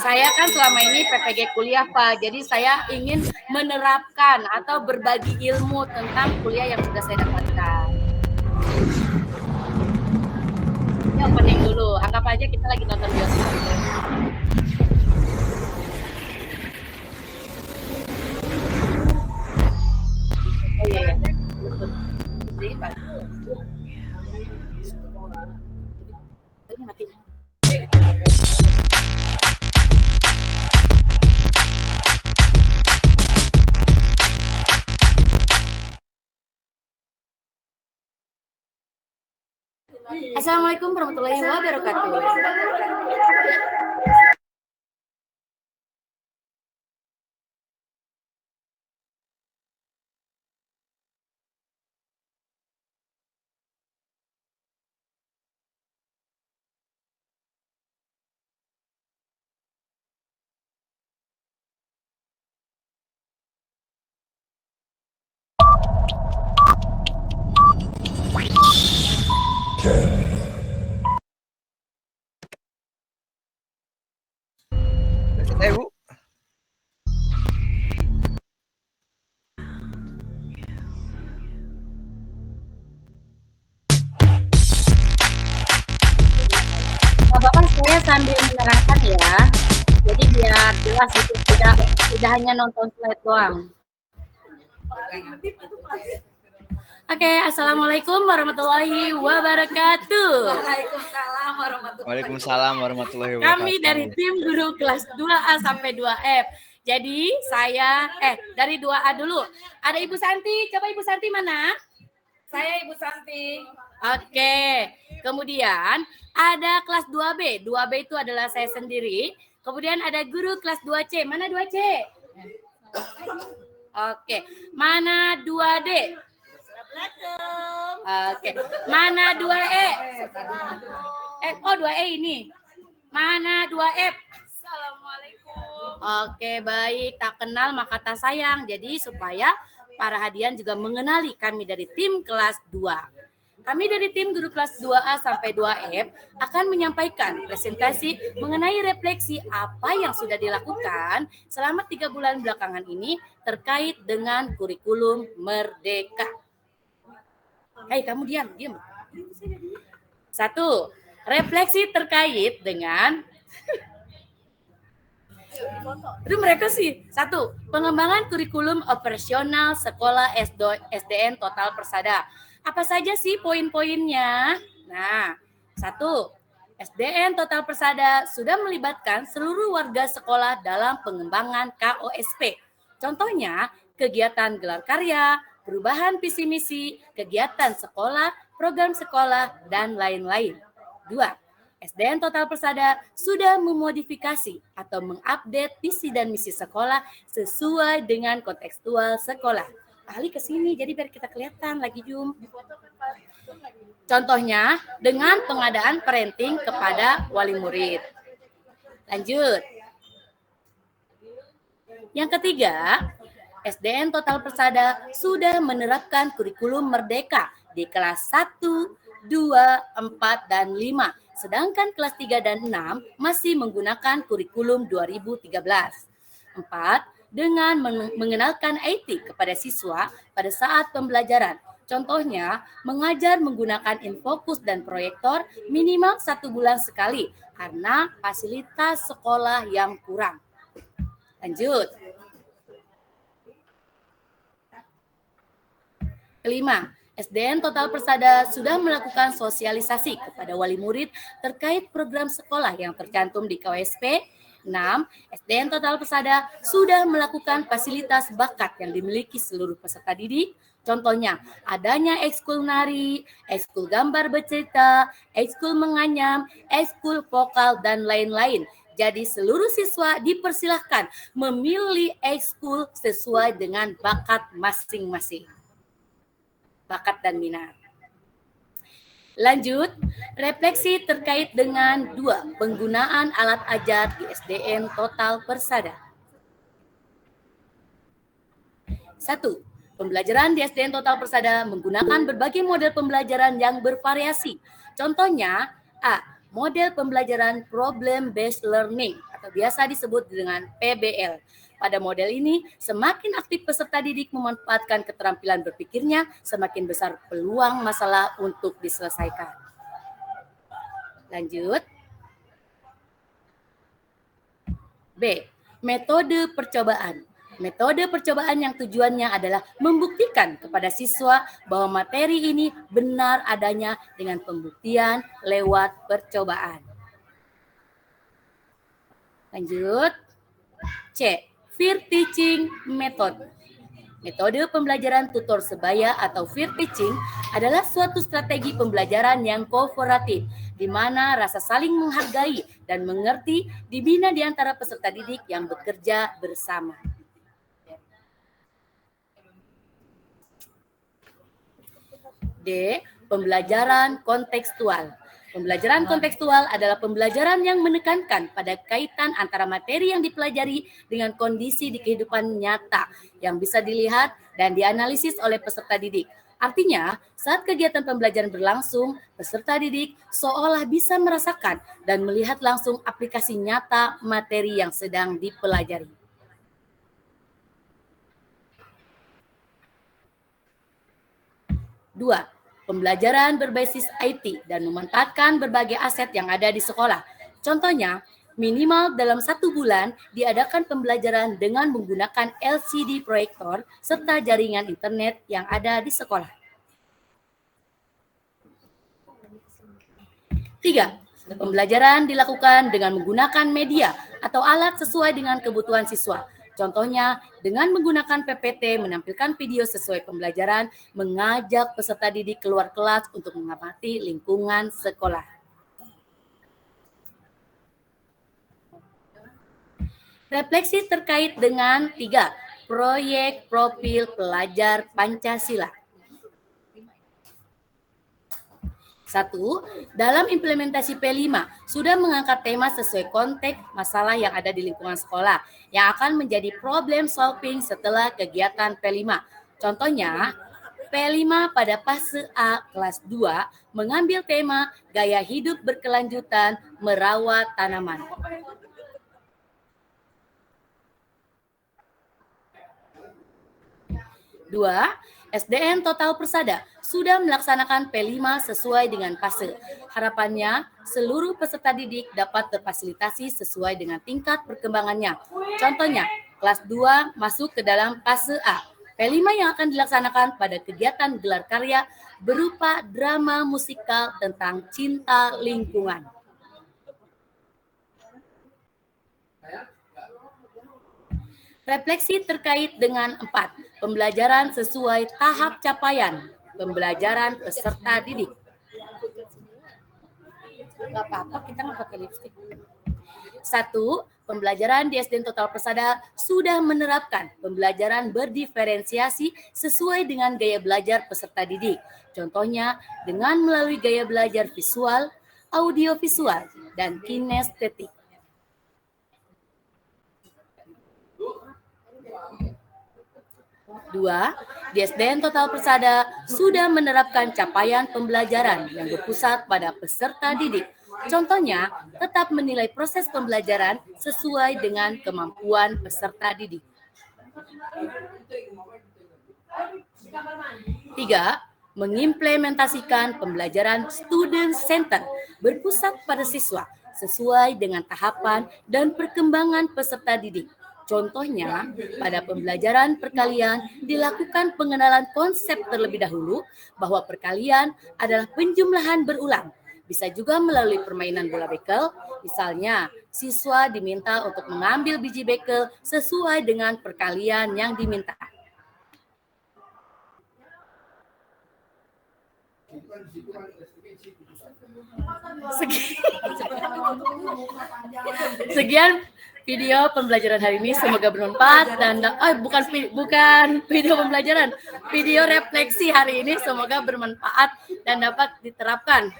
Saya kan selama ini PPG kuliah, Pak. Jadi saya ingin menerapkan atau berbagi ilmu tentang kuliah yang sudah saya dapatkan. Ini opening dulu. Anggap aja kita lagi nonton bioskop. Oh iya, iya. Ini mati. Assalamualaikum warahmatullahi wabarakatuh. Bu. Bapak saya sambil menerangkan ya, jadi biar jelas itu tidak hanya nonton slide doang. Oke, assalamualaikum warahmatullahi wabarakatuh. Waalaikumsalam warahmatullahi wabarakatuh. Kami dari tim guru kelas 2A sampai 2F. Jadi saya dari 2A dulu. Ada Ibu Santi, coba Ibu Santi mana? Saya Ibu Santi. Oke. Kemudian ada kelas 2B. 2B itu adalah saya sendiri. Kemudian ada guru kelas 2C. Mana 2C? Oke. Mana 2D? Oke. Mana 2E? Oh 2E ini. Mana 2F? Assalamualaikum. Oke, baik. Tak kenal maka tak sayang. Jadi supaya para hadian juga mengenali kami dari tim kelas 2. Kami dari tim guru kelas 2A sampai 2F akan menyampaikan presentasi mengenai refleksi apa yang sudah dilakukan selama 3 bulan belakangan ini terkait dengan kurikulum Merdeka. Hei, kamu diam. 1. Refleksi terkait dengan itu mereka sih. 1. Pengembangan kurikulum operasional sekolah SDN Total Persada. Apa saja sih poin-poinnya? Nah, 1. SDN Total Persada sudah melibatkan seluruh warga sekolah dalam pengembangan KOSP. Contohnya, kegiatan gelar karya, perubahan visi misi, kegiatan sekolah, program sekolah, dan lain-lain. 2. SDN Total Persada sudah memodifikasi atau mengupdate visi dan misi sekolah sesuai dengan kontekstual sekolah. Ahli ke sini, jadi biar kita kelihatan lagi Zoom. Contohnya, dengan pengadaan parenting kepada wali murid. Lanjut. Yang ketiga, SDN Total Persada sudah menerapkan kurikulum Merdeka di kelas 1, 2, 4, dan 5. Sedangkan kelas 3 dan 6 masih menggunakan kurikulum 2013. 4. Dengan mengenalkan IT kepada siswa pada saat pembelajaran. Contohnya, mengajar menggunakan infokus dan proyektor minimal 1 bulan sekali karena fasilitas sekolah yang kurang. Lanjut. Kelima, SDN Total Persada sudah melakukan sosialisasi kepada wali murid terkait program sekolah yang tercantum di KOSP, 6. SDN Total Persada sudah melakukan fasilitas bakat yang dimiliki seluruh peserta didik. Contohnya, adanya ekskul nari, ekskul gambar bercerita, ekskul menganyam, ekskul vokal, dan lain-lain. Jadi seluruh siswa dipersilahkan memilih ekskul sesuai dengan bakat masing-masing. Bakat dan minat. Lanjut, refleksi terkait dengan 2. Penggunaan alat ajar di SDN Total Persada. 1. Pembelajaran di SDN Total Persada menggunakan berbagai model pembelajaran yang bervariasi. Contohnya, A. Model pembelajaran Problem Based Learning atau biasa disebut dengan PBL. Pada model ini, semakin aktif peserta didik memanfaatkan keterampilan berpikirnya, semakin besar peluang masalah untuk diselesaikan. Lanjut. B. Metode percobaan. Metode percobaan yang tujuannya adalah membuktikan kepada siswa bahwa materi ini benar adanya dengan pembuktian lewat percobaan. Lanjut. C. Peer Teaching Method. Metode pembelajaran tutor sebaya atau peer teaching adalah suatu strategi pembelajaran yang kooperatif, di mana rasa saling menghargai dan mengerti dibina di antara peserta didik yang bekerja bersama. D. Pembelajaran kontekstual. Pembelajaran kontekstual adalah pembelajaran yang menekankan pada kaitan antara materi yang dipelajari dengan kondisi di kehidupan nyata yang bisa dilihat dan dianalisis oleh peserta didik. Artinya, saat kegiatan pembelajaran berlangsung, peserta didik seolah bisa merasakan dan melihat langsung aplikasi nyata materi yang sedang dipelajari. Dua, pembelajaran berbasis IT dan memanfaatkan berbagai aset yang ada di sekolah. Contohnya, minimal dalam 1 bulan diadakan pembelajaran dengan menggunakan LCD proyektor serta jaringan internet yang ada di sekolah. 3. Pembelajaran dilakukan dengan menggunakan media atau alat sesuai dengan kebutuhan siswa. Contohnya, dengan menggunakan PPT menampilkan video sesuai pembelajaran, mengajak peserta didik keluar kelas untuk mengamati lingkungan sekolah. Refleksi terkait dengan 3. Proyek profil pelajar Pancasila. 1. Dalam implementasi P5 sudah mengangkat tema sesuai konteks masalah yang ada di lingkungan sekolah yang akan menjadi problem solving setelah kegiatan P5. Contohnya, P5 pada fase A kelas 2 mengambil tema gaya hidup berkelanjutan merawat tanaman. Dua, SDN Total Persada sudah melaksanakan P5 sesuai dengan fase. Harapannya, seluruh peserta didik dapat terfasilitasi sesuai dengan tingkat perkembangannya. Contohnya, kelas 2 masuk ke dalam fase A. P5 yang akan dilaksanakan pada kegiatan gelar karya berupa drama musikal tentang cinta lingkungan. Refleksi terkait dengan 4. Pembelajaran sesuai tahap capaian pembelajaran peserta didik. Gak apa-apa, kita nggak pakai lipstik. 1. Pembelajaran di SDN Total Persada sudah menerapkan pembelajaran berdiferensiasi sesuai dengan gaya belajar peserta didik. Contohnya dengan melalui gaya belajar visual, audiovisual, dan kinestetik. 2. Di SDN Total Persada sudah menerapkan capaian pembelajaran yang berpusat pada peserta didik. Contohnya, tetap menilai proses pembelajaran sesuai dengan kemampuan peserta didik. 3. Mengimplementasikan pembelajaran student center berpusat pada siswa sesuai dengan tahapan dan perkembangan peserta didik. Contohnya, pada pembelajaran perkalian dilakukan pengenalan konsep terlebih dahulu bahwa perkalian adalah penjumlahan berulang. Bisa juga melalui permainan bola bekel, misalnya Siswa diminta untuk mengambil biji bekel sesuai dengan perkalian yang diminta. Sekian video pembelajaran hari ini, semoga bermanfaat dan bukan video pembelajaran, video refleksi hari ini semoga bermanfaat dan dapat diterapkan.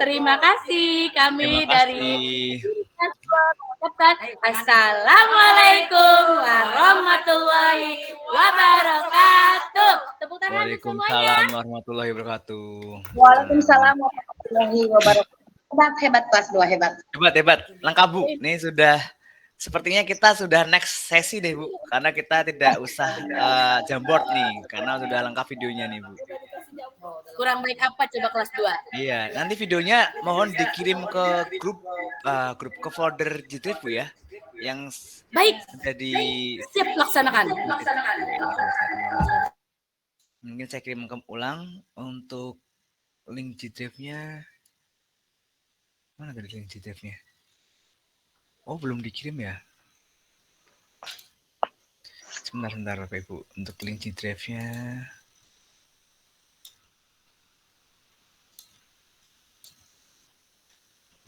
Terima kasih kami dari Assalamualaikum warahmatullahi wabarakatuh. Tepuk tangan semuanya. Waalaikumsalam warahmatullahi wabarakatuh. Waalaikumsalam warahmatullahi wabarakatuh. Hebat kelas 2, hebat. Hebat. Lengkap Bu. Nih sudah, sepertinya kita sudah next sesi deh Bu. Karena kita tidak usah Jamboard nih. Karena sudah lengkap videonya nih Bu. Kurang baik apa coba kelas 2? Iya, nanti videonya mohon dikirim ke grup ke folder Jidrip Bu ya. Yang baik jadi siap laksanakan. Mungkin saya kirim ulang untuk link Jidripnya. Mana tadi link Jidripnya? Oh, belum dikirim ya? Sebentar Bapak Ibu, untuk link Jidripnya.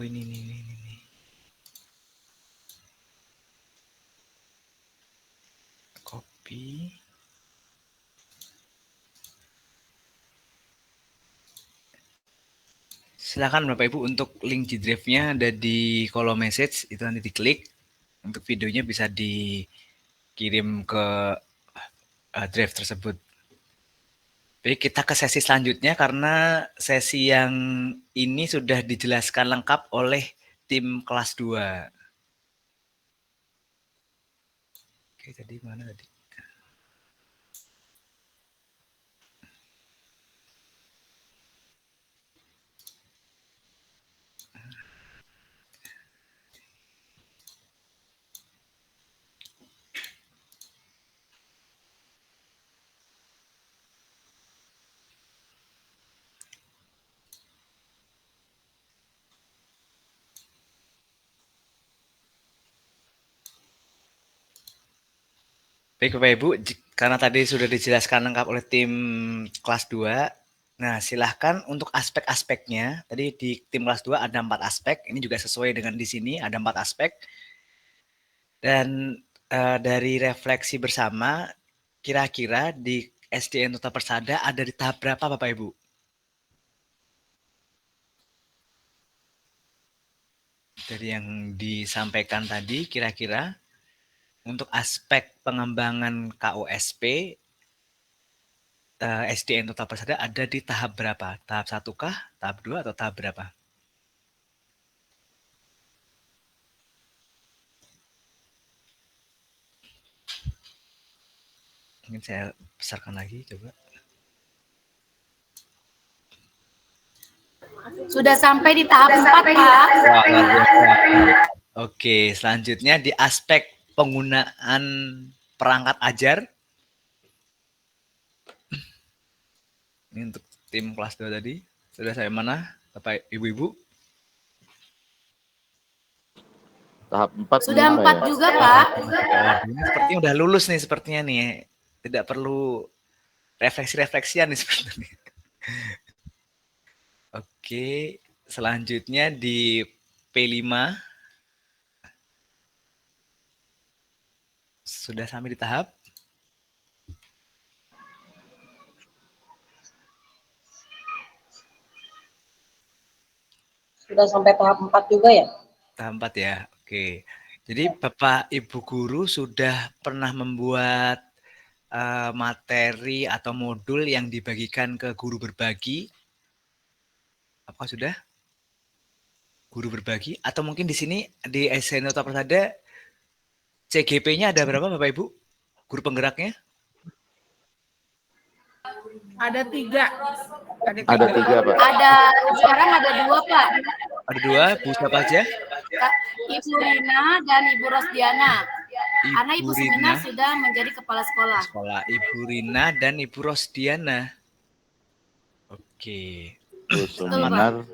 Oh, ini. Copy. Silakan Bapak Ibu untuk link G-Drive-nya ada di kolom message, itu nanti diklik. Untuk videonya bisa dikirim ke drive tersebut. Baik, kita ke sesi selanjutnya karena sesi yang ini sudah dijelaskan lengkap oleh tim kelas 2. Oke, tadi mana tadi? Baik Bapak Ibu, karena tadi sudah dijelaskan lengkap oleh tim kelas 2, nah silahkan untuk aspek-aspeknya, tadi di tim kelas 2 ada 4 aspek, ini juga sesuai dengan di sini, ada 4 aspek. Dan dari refleksi bersama, kira-kira di SDN Tota Persada ada di tahap berapa Bapak Ibu? Dari yang disampaikan tadi, kira-kira untuk aspek pengembangan KOSP, SDN Tota Persada ada di tahap berapa? Tahap 1 kah? Tahap 2 atau tahap berapa? Mungkin saya besarkan lagi, coba. Sudah sampai di tahap 4, Pak. Wah, luar biasa. Oke, selanjutnya di aspek penggunaan perangkat ajar. Ini untuk tim kelas 2 tadi. Sudah saya mana, Bapak Ibu-Ibu? Tahap 4. Sudah 4 ya? Juga, Pak. Ini sepertinya udah lulus nih sepertinya nih. Tidak perlu refleksi-refleksian nih sepertinya. Oke, selanjutnya di P5. Sudah sampai di tahap? Sudah sampai tahap 4 juga ya? Tahap 4 ya, oke. Jadi Bapak Ibu Guru sudah pernah membuat materi atau modul yang dibagikan ke guru berbagi? Apakah sudah? Guru berbagi? Atau mungkin di sini di SDN Tota Persada CGP-nya ada berapa Bapak Ibu? Guru penggeraknya? Ada 3. Ada 3 Pak. Sekarang ada 2 Pak. Ada 2, Bu siapa aja? Ibu Rina dan Ibu Rosdiana. Karena Ibu Rina Sumina sudah menjadi kepala sekolah. Ibu Rina dan Ibu Rosdiana. Oke. Oke. Bu Selamat.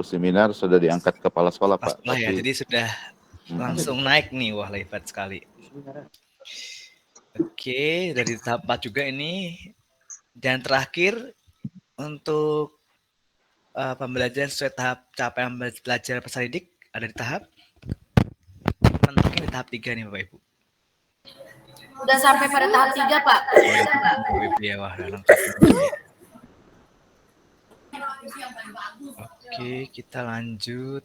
Seminar sudah diangkat kepala sekolah, Pak. Sekolah ya, Tapi jadi sudah langsung naik nih. Wah, hebat sekali. Oke, dari tahap 4 juga ini. Dan terakhir untuk pembelajaran sesuai tahap capaian belajar peserta didik ada di tahap mentoknya di tahap 3 nih Bapak Ibu. Udah sampai pada tahap 3, Pak. Bapak Ibu ya, wah lengkap. Oke, kita lanjut.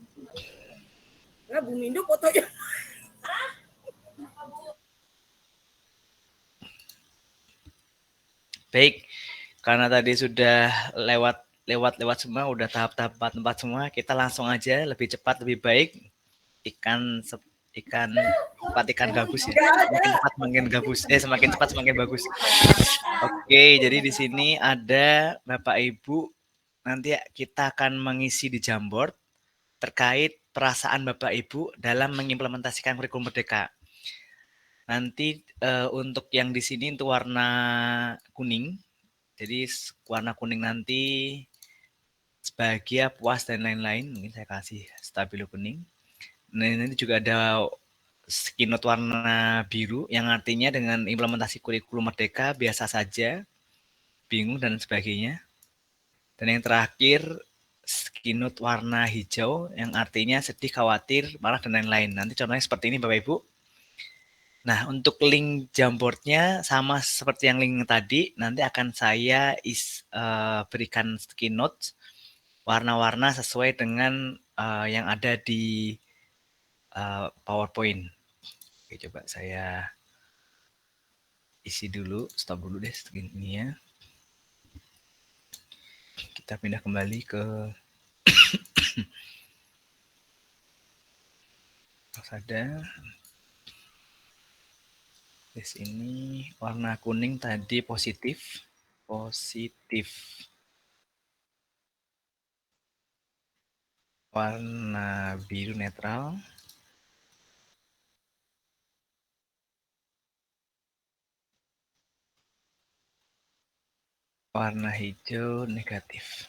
Nah, Bu Mindu fotonya. Baik, karena tadi sudah lewat semua, udah tahap-tahap 4 semua, kita langsung aja lebih cepat lebih baik. Ikan gabus ya. Semakin cepat semakin gabus. Semakin cepat semakin bagus. Oke, jadi di sini ada Bapak Ibu, nanti kita akan mengisi di Jamboard terkait perasaan Bapak Ibu dalam mengimplementasikan kurikulum Merdeka. Nanti untuk yang di sini untuk warna kuning. Jadi warna kuning nanti bahagia, puas dan lain-lain. Mungkin saya kasih stabilo kuning. Nah, ini juga ada keynote warna biru yang artinya dengan implementasi kurikulum Merdeka biasa saja, bingung dan sebagainya. Dan yang terakhir keynote warna hijau yang artinya sedih, khawatir, marah dan lain-lain. Nanti contohnya seperti ini Bapak Ibu. Nah, untuk link Jamboardnya sama seperti yang link tadi, nanti akan saya berikan keynote warna-warna sesuai dengan yang ada di PowerPoint. Oke, coba saya isi dulu, stop dulu deh ini ya. Kita pindah kembali ke ada. Di sini warna kuning tadi positif. Warna biru netral. Warna hijau negatif.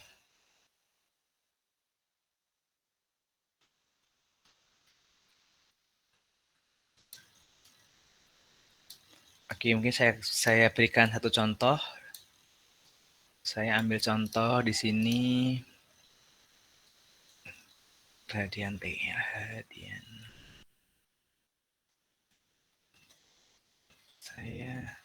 Oke, mungkin saya berikan satu contoh. Saya ambil contoh di sini. Radian. Saya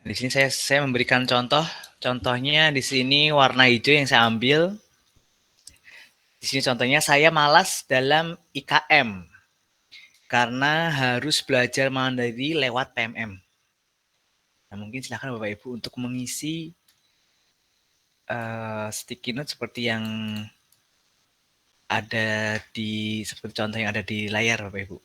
di sini saya memberikan contoh. Contohnya di sini warna hijau yang saya ambil. Di sini contohnya saya malas dalam IKM karena harus belajar mandiri lewat PMM. Nah, mungkin silakan Bapak Ibu untuk mengisi sticky note seperti yang ada seperti contoh yang ada di layar Bapak Ibu.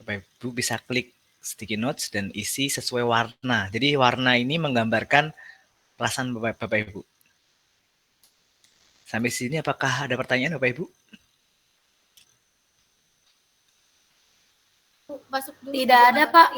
Bapak Ibu bisa klik sticky notes dan isi sesuai warna. Jadi warna ini menggambarkan perasaan Bapak Ibu. Sampai sini apakah ada pertanyaan Bapak Ibu? Tidak ada, Pak.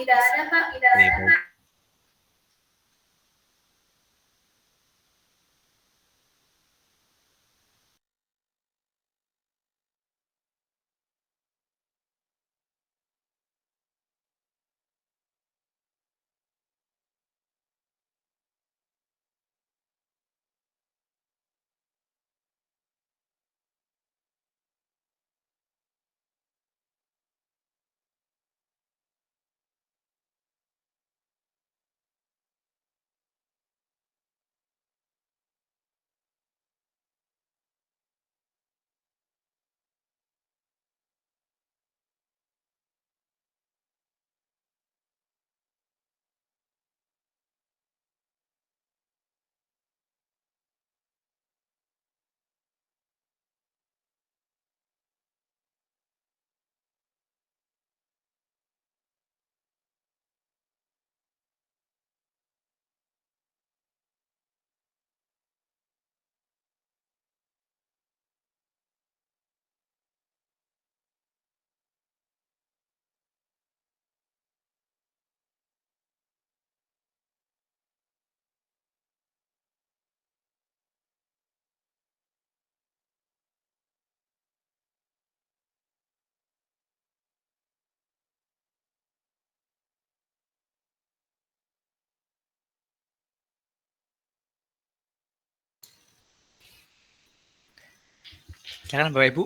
Silakan Bapak Ibu.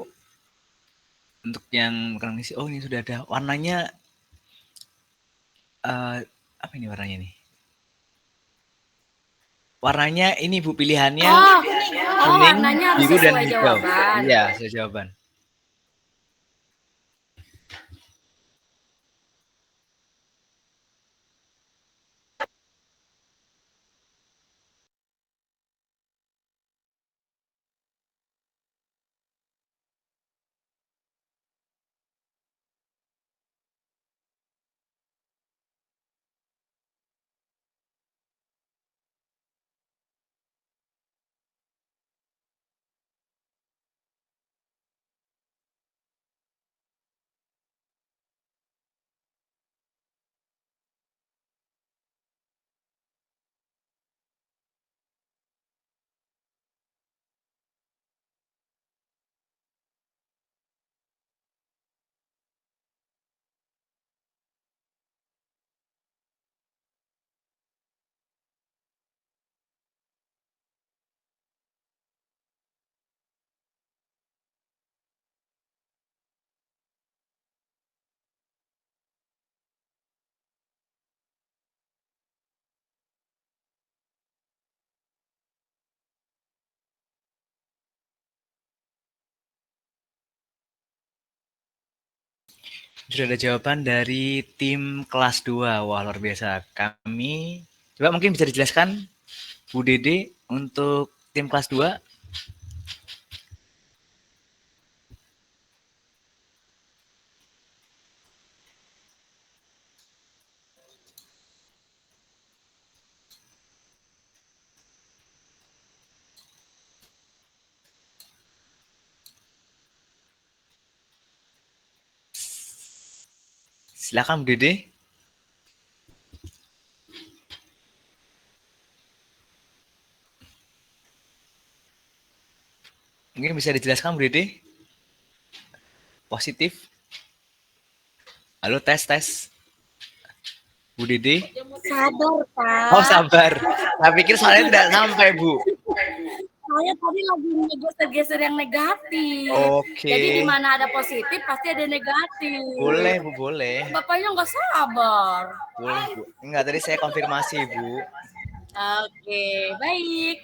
Untuk yang kurang isi, oh ini sudah ada warnanya. Apa ini warnanya nih? Warnanya ini Bu, pilihannya kuning, warnanya harus biru, dan sesuai hijau. jawaban. Iya, sesuai jawaban. Sudah ada jawaban dari tim kelas 2. Wah, luar biasa. Kami, coba mungkin bisa dijelaskan Bu Dede untuk tim kelas 2. Silakan Bu Dede. Mungkin bisa dijelaskan Bu Dede. Positif. Halo, tes. Bu Dede. Sabar, Pak. Oh, sabar. Saya pikir soalnya tidak sampai, Bu. Saya tadi lagi ngegeser-geser yang negatif. Oke. Jadi di mana ada positif pasti ada negatif. Boleh, Bu, boleh. Bapaknya nggak sabar. Boleh, Bu. Enggak, tadi saya konfirmasi, Bu. Oke, baik.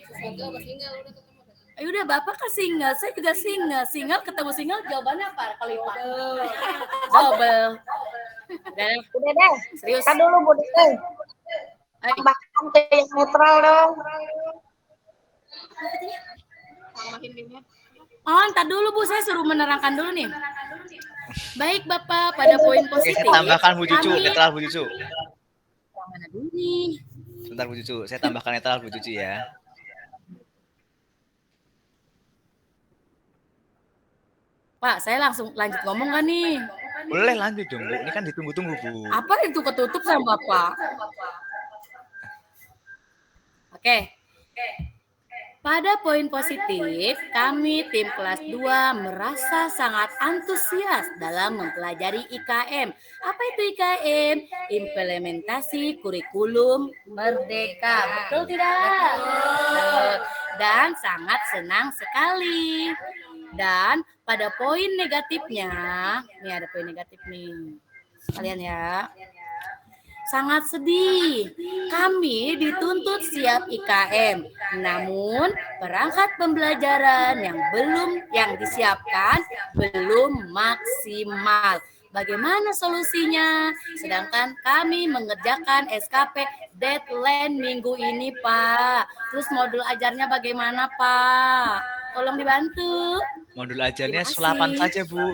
Ayo udah Bapak kan single, saya juga single. Single ketemu single jawabannya apa? Kelipat. Double. Udah deh. Serius. Kan dulu Bu Dede. Tambahkan ke yang netral dong. Oh, ntar dulu Bu, saya suruh menerangkan dulu nih. Baik Bapak, pada poin Oke, positif. saya tambahkan Bu Cucu, kami- netral Bu Cucu. Mana dulu nih? Sebentar Bu Cucu, saya tambahkan netral Bu Cucu ya. Pak, saya langsung lanjut ngomong gak nih? Boleh lanjut dong, Bu. Ini kan ditunggu-tunggu, Bu. Apa itu ketutup sama Bapak? Oke. Pada poin positif, kami tim kelas 2 merasa sangat antusias dalam mempelajari IKM. Apa itu IKM? Implementasi kurikulum merdeka. Betul tidak? Betul. Dan sangat senang sekali. Dan pada poin negatifnya, nih ada poin negatif nih. Sekalian ya. Sangat sedih. Kami dituntut siap IKM. Namun perangkat pembelajaran yang disiapkan belum maksimal. Bagaimana solusinya? Sedangkan kami mengerjakan SKP deadline minggu ini, Pak. Terus modul ajarnya bagaimana, Pak? Tolong dibantu. Modul ajarnya Terima sulapan kasih. saja, Bu.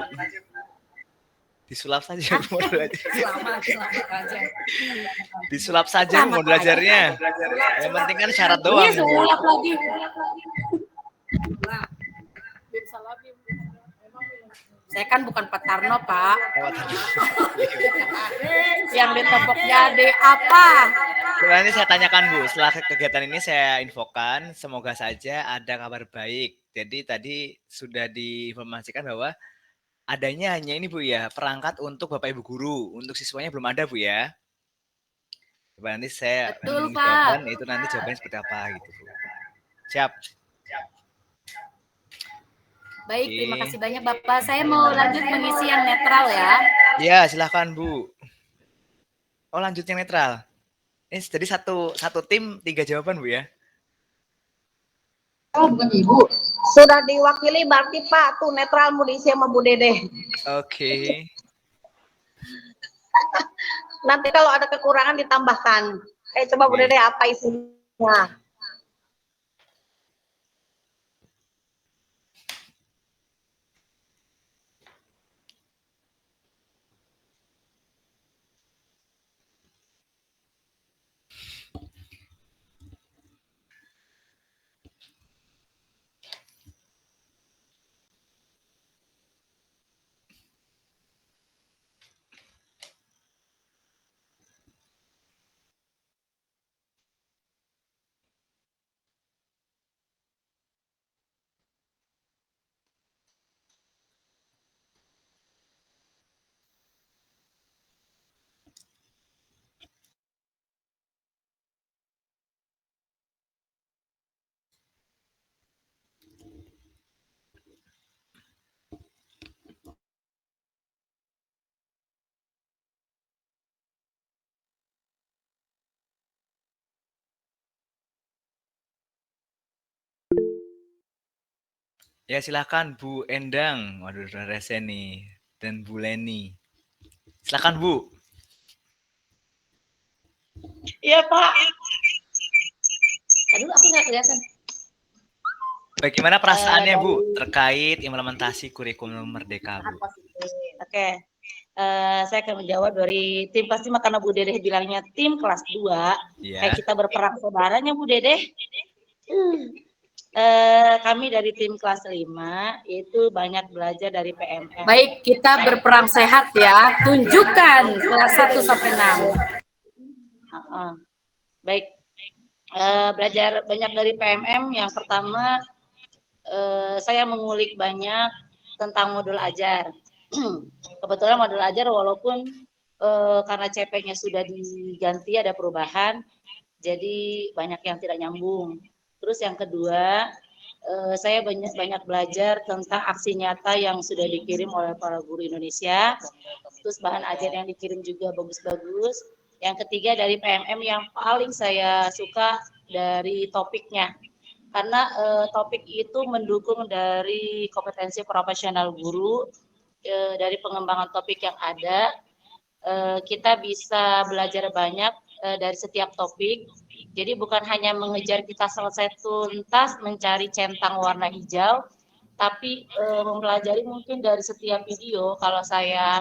Disulap saja Bu, modul ajar. Selamat aja. Disulap saja Bu, Selamat modul aja. ajarnya. Yang penting kan syarat doang, Iya, Bu. sulap lagi. Saya kan bukan Pak Tarno, Pak. Yang ditepok jadi apa? Nanti saya tanyakan Bu, setelah kegiatan ini saya infokan, semoga saja ada kabar baik. Jadi tadi sudah diinformasikan bahwa adanya hanya ini Bu ya, perangkat untuk Bapak Ibu guru, untuk siswanya belum ada Bu ya. Coba nanti saya Betul, menunggu Pak. jawaban, itu nanti jawabannya seperti apa gitu Bu. Siap. Baik, terima Oke. kasih banyak Bapak. Saya mau lanjut mengisi yang netral ya. Ya, silahkan Bu. Oh, lanjut yang netral. Ini jadi satu tim 3 jawaban Bu ya? Oh, bukan Ibu. Sudah diwakili berarti Pak, tuh netral mau diisi sama Bu Dede. Oke. Nanti kalau ada kekurangan ditambahkan. Coba Bu Oke. Dede apa isinya? Ya, silahkan Bu Endang. Waduh, udah rese nih. Dan Bu Leni. Silahkan Bu. Iya Pak. Aduh, aku nggak kelihatan. Bagaimana perasaannya Bu Dari terkait implementasi kurikulum Merdeka Bu? Oke. Saya akan menjawab dari tim, pasti karena Bu Dedeh bilangnya tim kelas 2, Iya. kayak kita berperang saudaranya Bu Dedeh. Kami dari tim kelas 5 itu banyak belajar dari PMM. Baik, kita berperang sehat ya. Tunjukkan kelas 1 sampai 6. Baik. Belajar banyak dari PMM. Yang pertama, saya mengulik banyak tentang modul ajar. Kebetulan modul ajar walaupun karena CP-nya sudah diganti, ada perubahan, jadi banyak yang tidak nyambung. Terus yang kedua, saya banyak belajar tentang aksi nyata yang sudah dikirim oleh para guru Indonesia. Terus bahan ajar yang dikirim juga bagus-bagus. Yang ketiga dari PMM yang paling saya suka dari topiknya. Karena topik itu mendukung dari kompetensi profesional guru, dari pengembangan topik yang ada. Kita bisa belajar banyak dari setiap topik. Jadi bukan hanya mengejar kita selesai tuntas mencari centang warna hijau, tapi mempelajari mungkin dari setiap video. Kalau saya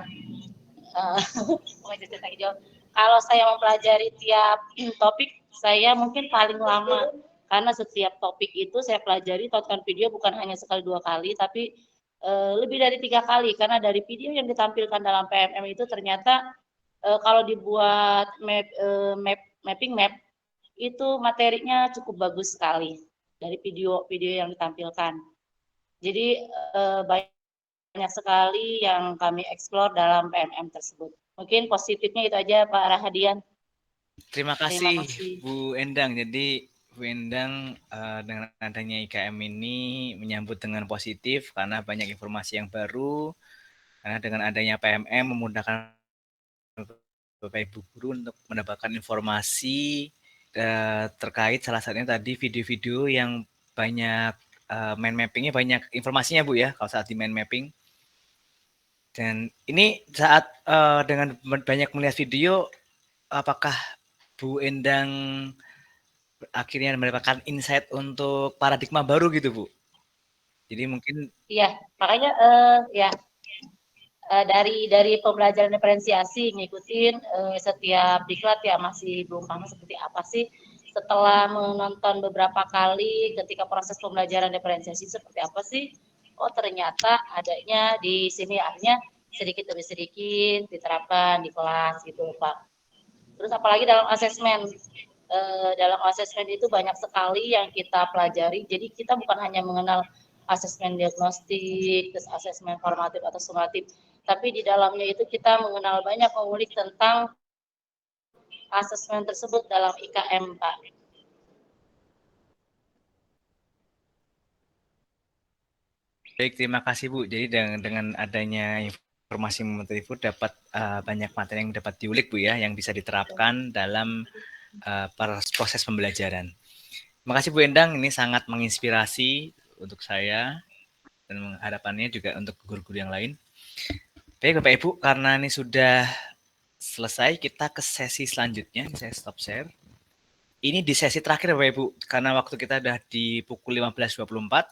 mengejar centang hijau, kalau saya mempelajari tiap topik, saya mungkin paling lama karena setiap topik itu saya pelajari, tonton video bukan hanya sekali 2 kali, tapi lebih dari 3 kali, karena dari video yang ditampilkan dalam PMM itu ternyata kalau dibuat mapping map itu materinya cukup bagus sekali dari video-video yang ditampilkan. Jadi banyak sekali yang kami eksplor dalam PMM tersebut. Mungkin positifnya itu aja Pak Rahadian. Terima kasih Bu Endang. Jadi Bu Endang dengan adanya IKM ini menyambut dengan positif karena banyak informasi yang baru. Karena dengan adanya PMM memudahkan Bapak Ibu guru untuk mendapatkan informasi terkait salah satunya tadi video-video yang banyak mind mappingnya, banyak informasinya Bu ya kalau saat di mind mapping. Dan ini saat dengan banyak melihat video, apakah Bu Endang akhirnya mendapatkan insight untuk paradigma baru gitu Bu? Jadi mungkin iya, makanya ya dari pembelajaran diferensiasi ngikutin setiap diklat ya masih belum paham seperti apa sih. Setelah menonton beberapa kali ketika proses pembelajaran diferensiasi seperti apa sih? Oh ternyata adanya di sini, artinya sedikit demi sedikit diterapkan di kelas gitu Pak. Terus apalagi dalam asesmen. Dalam asesmen itu banyak sekali yang kita pelajari. Jadi kita bukan hanya mengenal asesmen diagnostik, terus asesmen formatif atau sumatif, tapi di dalamnya itu kita mengenal banyak, mengulik tentang asesmen tersebut dalam IKM, Pak. Baik, terima kasih Bu. Jadi dengan adanya informasi Menteri Food dapat banyak materi yang dapat diulik Bu ya, yang bisa diterapkan dalam proses pembelajaran. Terima kasih Bu Endang, ini sangat menginspirasi untuk saya dan harapannya juga untuk guru-guru yang lain. Baik Bapak Ibu, karena ini sudah selesai, kita ke sesi selanjutnya. Saya stop share. Ini di sesi terakhir Bapak Ibu, karena waktu kita sudah di pukul 15.24,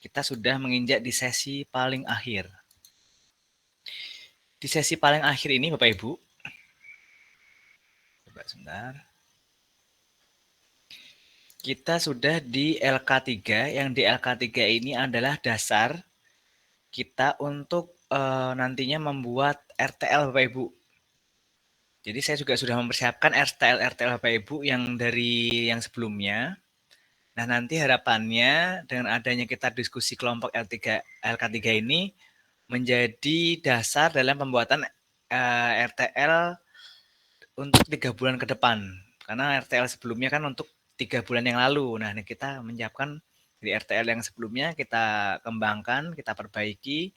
kita sudah menginjak di sesi paling akhir. Di sesi paling akhir ini Bapak Ibu, coba sebentar. Kita sudah di LK3, yang di LK3 ini adalah dasar kita untuk nantinya membuat RTL Bapak Ibu. Jadi saya juga sudah mempersiapkan RTL Bapak Ibu yang dari yang sebelumnya. Nah, nanti harapannya dengan adanya kita diskusi kelompok LK3 ini menjadi dasar dalam pembuatan RTL untuk 3 bulan ke depan. Karena RTL sebelumnya kan untuk 3 bulan yang lalu. Nah, ini kita menyiapkan di RTL yang sebelumnya kita kembangkan, kita perbaiki,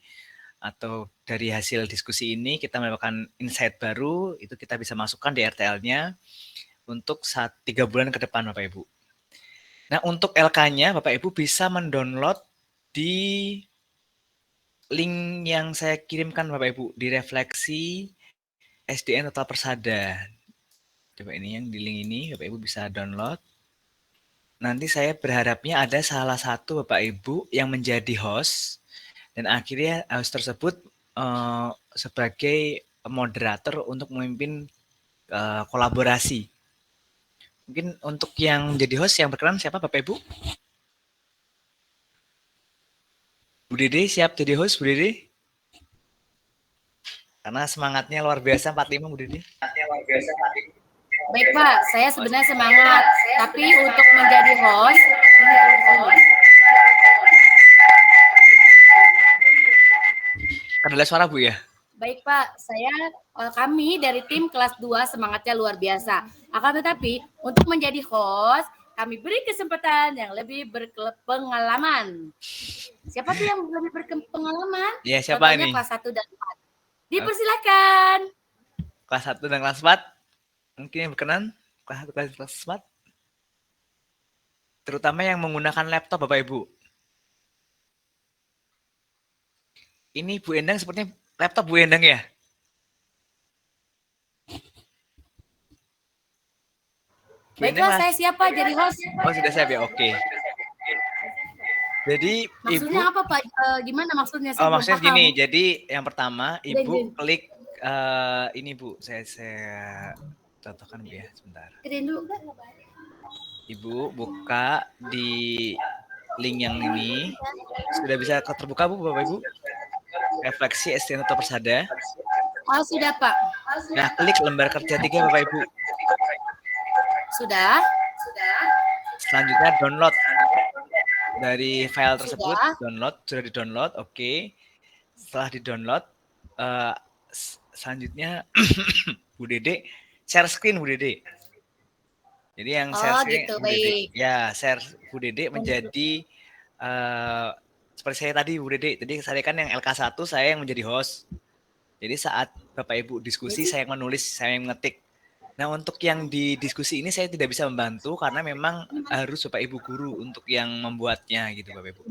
atau dari hasil diskusi ini kita mendapatkan insight baru, itu kita bisa masukkan di RTL-nya untuk 3 bulan ke depan Bapak Ibu. Nah, untuk LK-nya Bapak Ibu bisa mendownload di link yang saya kirimkan Bapak Ibu di refleksi SDN Total Persada. Coba ini yang di link ini Bapak Ibu bisa download. Nanti saya berharapnya ada salah satu Bapak Ibu yang menjadi host dan akhirnya host tersebut sebagai moderator untuk memimpin kolaborasi. Mungkin untuk yang menjadi host yang berkenan siapa Bapak Ibu? Bu Dede siap jadi host Bu Dede? Karena semangatnya luar biasa 45 Bu Dede. Baik Pak, saya sebenarnya semangat, tapi untuk menjadi host Adalah suara Bu ya? Baik Pak, kami dari tim kelas 2 semangatnya luar biasa. Akan tetapi untuk menjadi host, kami beri kesempatan yang lebih berpengalaman. Siapa tuh yang lebih berpengalaman? Iya, siapa contohnya ini? Kelas 1 dan 4. Dipersilakan. Kelas 1 dan kelas 4. Mungkin yang berkenan kelas 1 kelas 4. Terutama yang menggunakan laptop Bapak Ibu. Ini Bu Endang sepertinya laptop Bu Endang ya? Baiklah, saya siapa jadi host? Oh, sudah siap ya? Oke. Jadi maksudnya Ibu, apa Pak? Gimana maksudnya? Saya maksudnya belum paham. gini, jadi yang pertama Ibu Green. klik ini Bu, saya contohkan Bu ya, sebentar. Dulu. Ibu buka di link yang ini, sudah bisa terbuka Bu, Bapak Ibu? Refleksi SDN Total Persada. Oh, sudah Pak. Nah, klik lembar kerja 3 Bapak Ibu. Sudah. Selanjutnya download. Dari file tersebut, sudah di-download, oke. Setelah di-download, selanjutnya Bu Dede, share screen Bu Dede. Jadi yang share screen gitu, Bu Dede. baik. Ya, share Bu Dede menjadi, seperti saya tadi Bu Dede, jadi saya kan yang LK1, saya yang menjadi host. Jadi saat Bapak Ibu diskusi, saya yang menulis, saya yang ngetik. Nah, untuk yang di diskusi ini saya tidak bisa membantu karena memang harus Bapak Ibu guru untuk yang membuatnya gitu Bapak Ibu.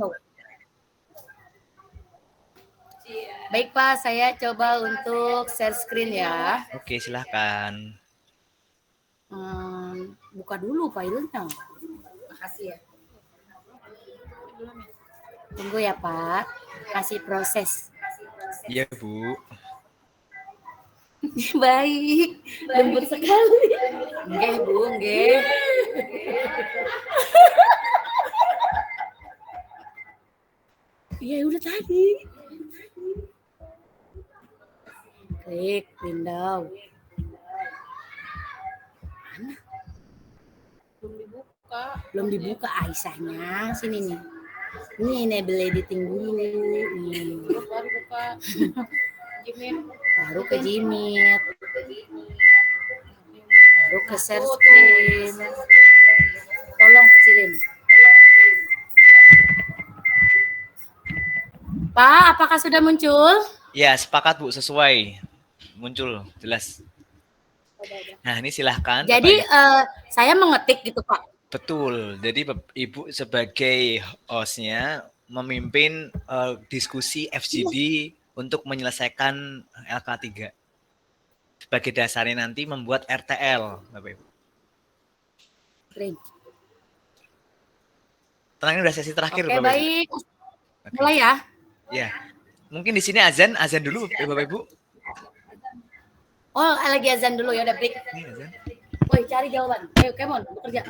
Baik Pak, saya coba untuk share screen ya. Oke, silahkan. Buka dulu filenya. Makasih ya. Tunggu ya Pak, kasih proses. Iya Bu. Baik, lembut sekali. Enggak Bu, enggak. Iya udah tadi. Klik window. Mana? Belum dibuka Aisyahnya. Sini nih. Ini enable editing dulu. Nih. Baru buka. Baru ke Jimit. Baru ke share screen. Tolong kecilin. Pak, apakah sudah muncul? Ya, sepakat Bu, sesuai. Muncul, jelas. Nah, ini silahkan. Jadi Bapak, saya mengetik gitu Pak. betul. Jadi Ibu sebagai hostnya memimpin diskusi FGD untuk menyelesaikan LK3. Sebagai dasarnya nanti membuat RTL, Bapak Ibu. Tenang, ini udah sesi terakhir, Oke, Bapak Ibu. baik. Mulai ya. Ya. Mungkin di sini azan dulu, Bapak Ibu. Oh, lagi azan dulu ya, udah break. Ini azan. Woi, cari jawaban. Ayo, come on, bekerja.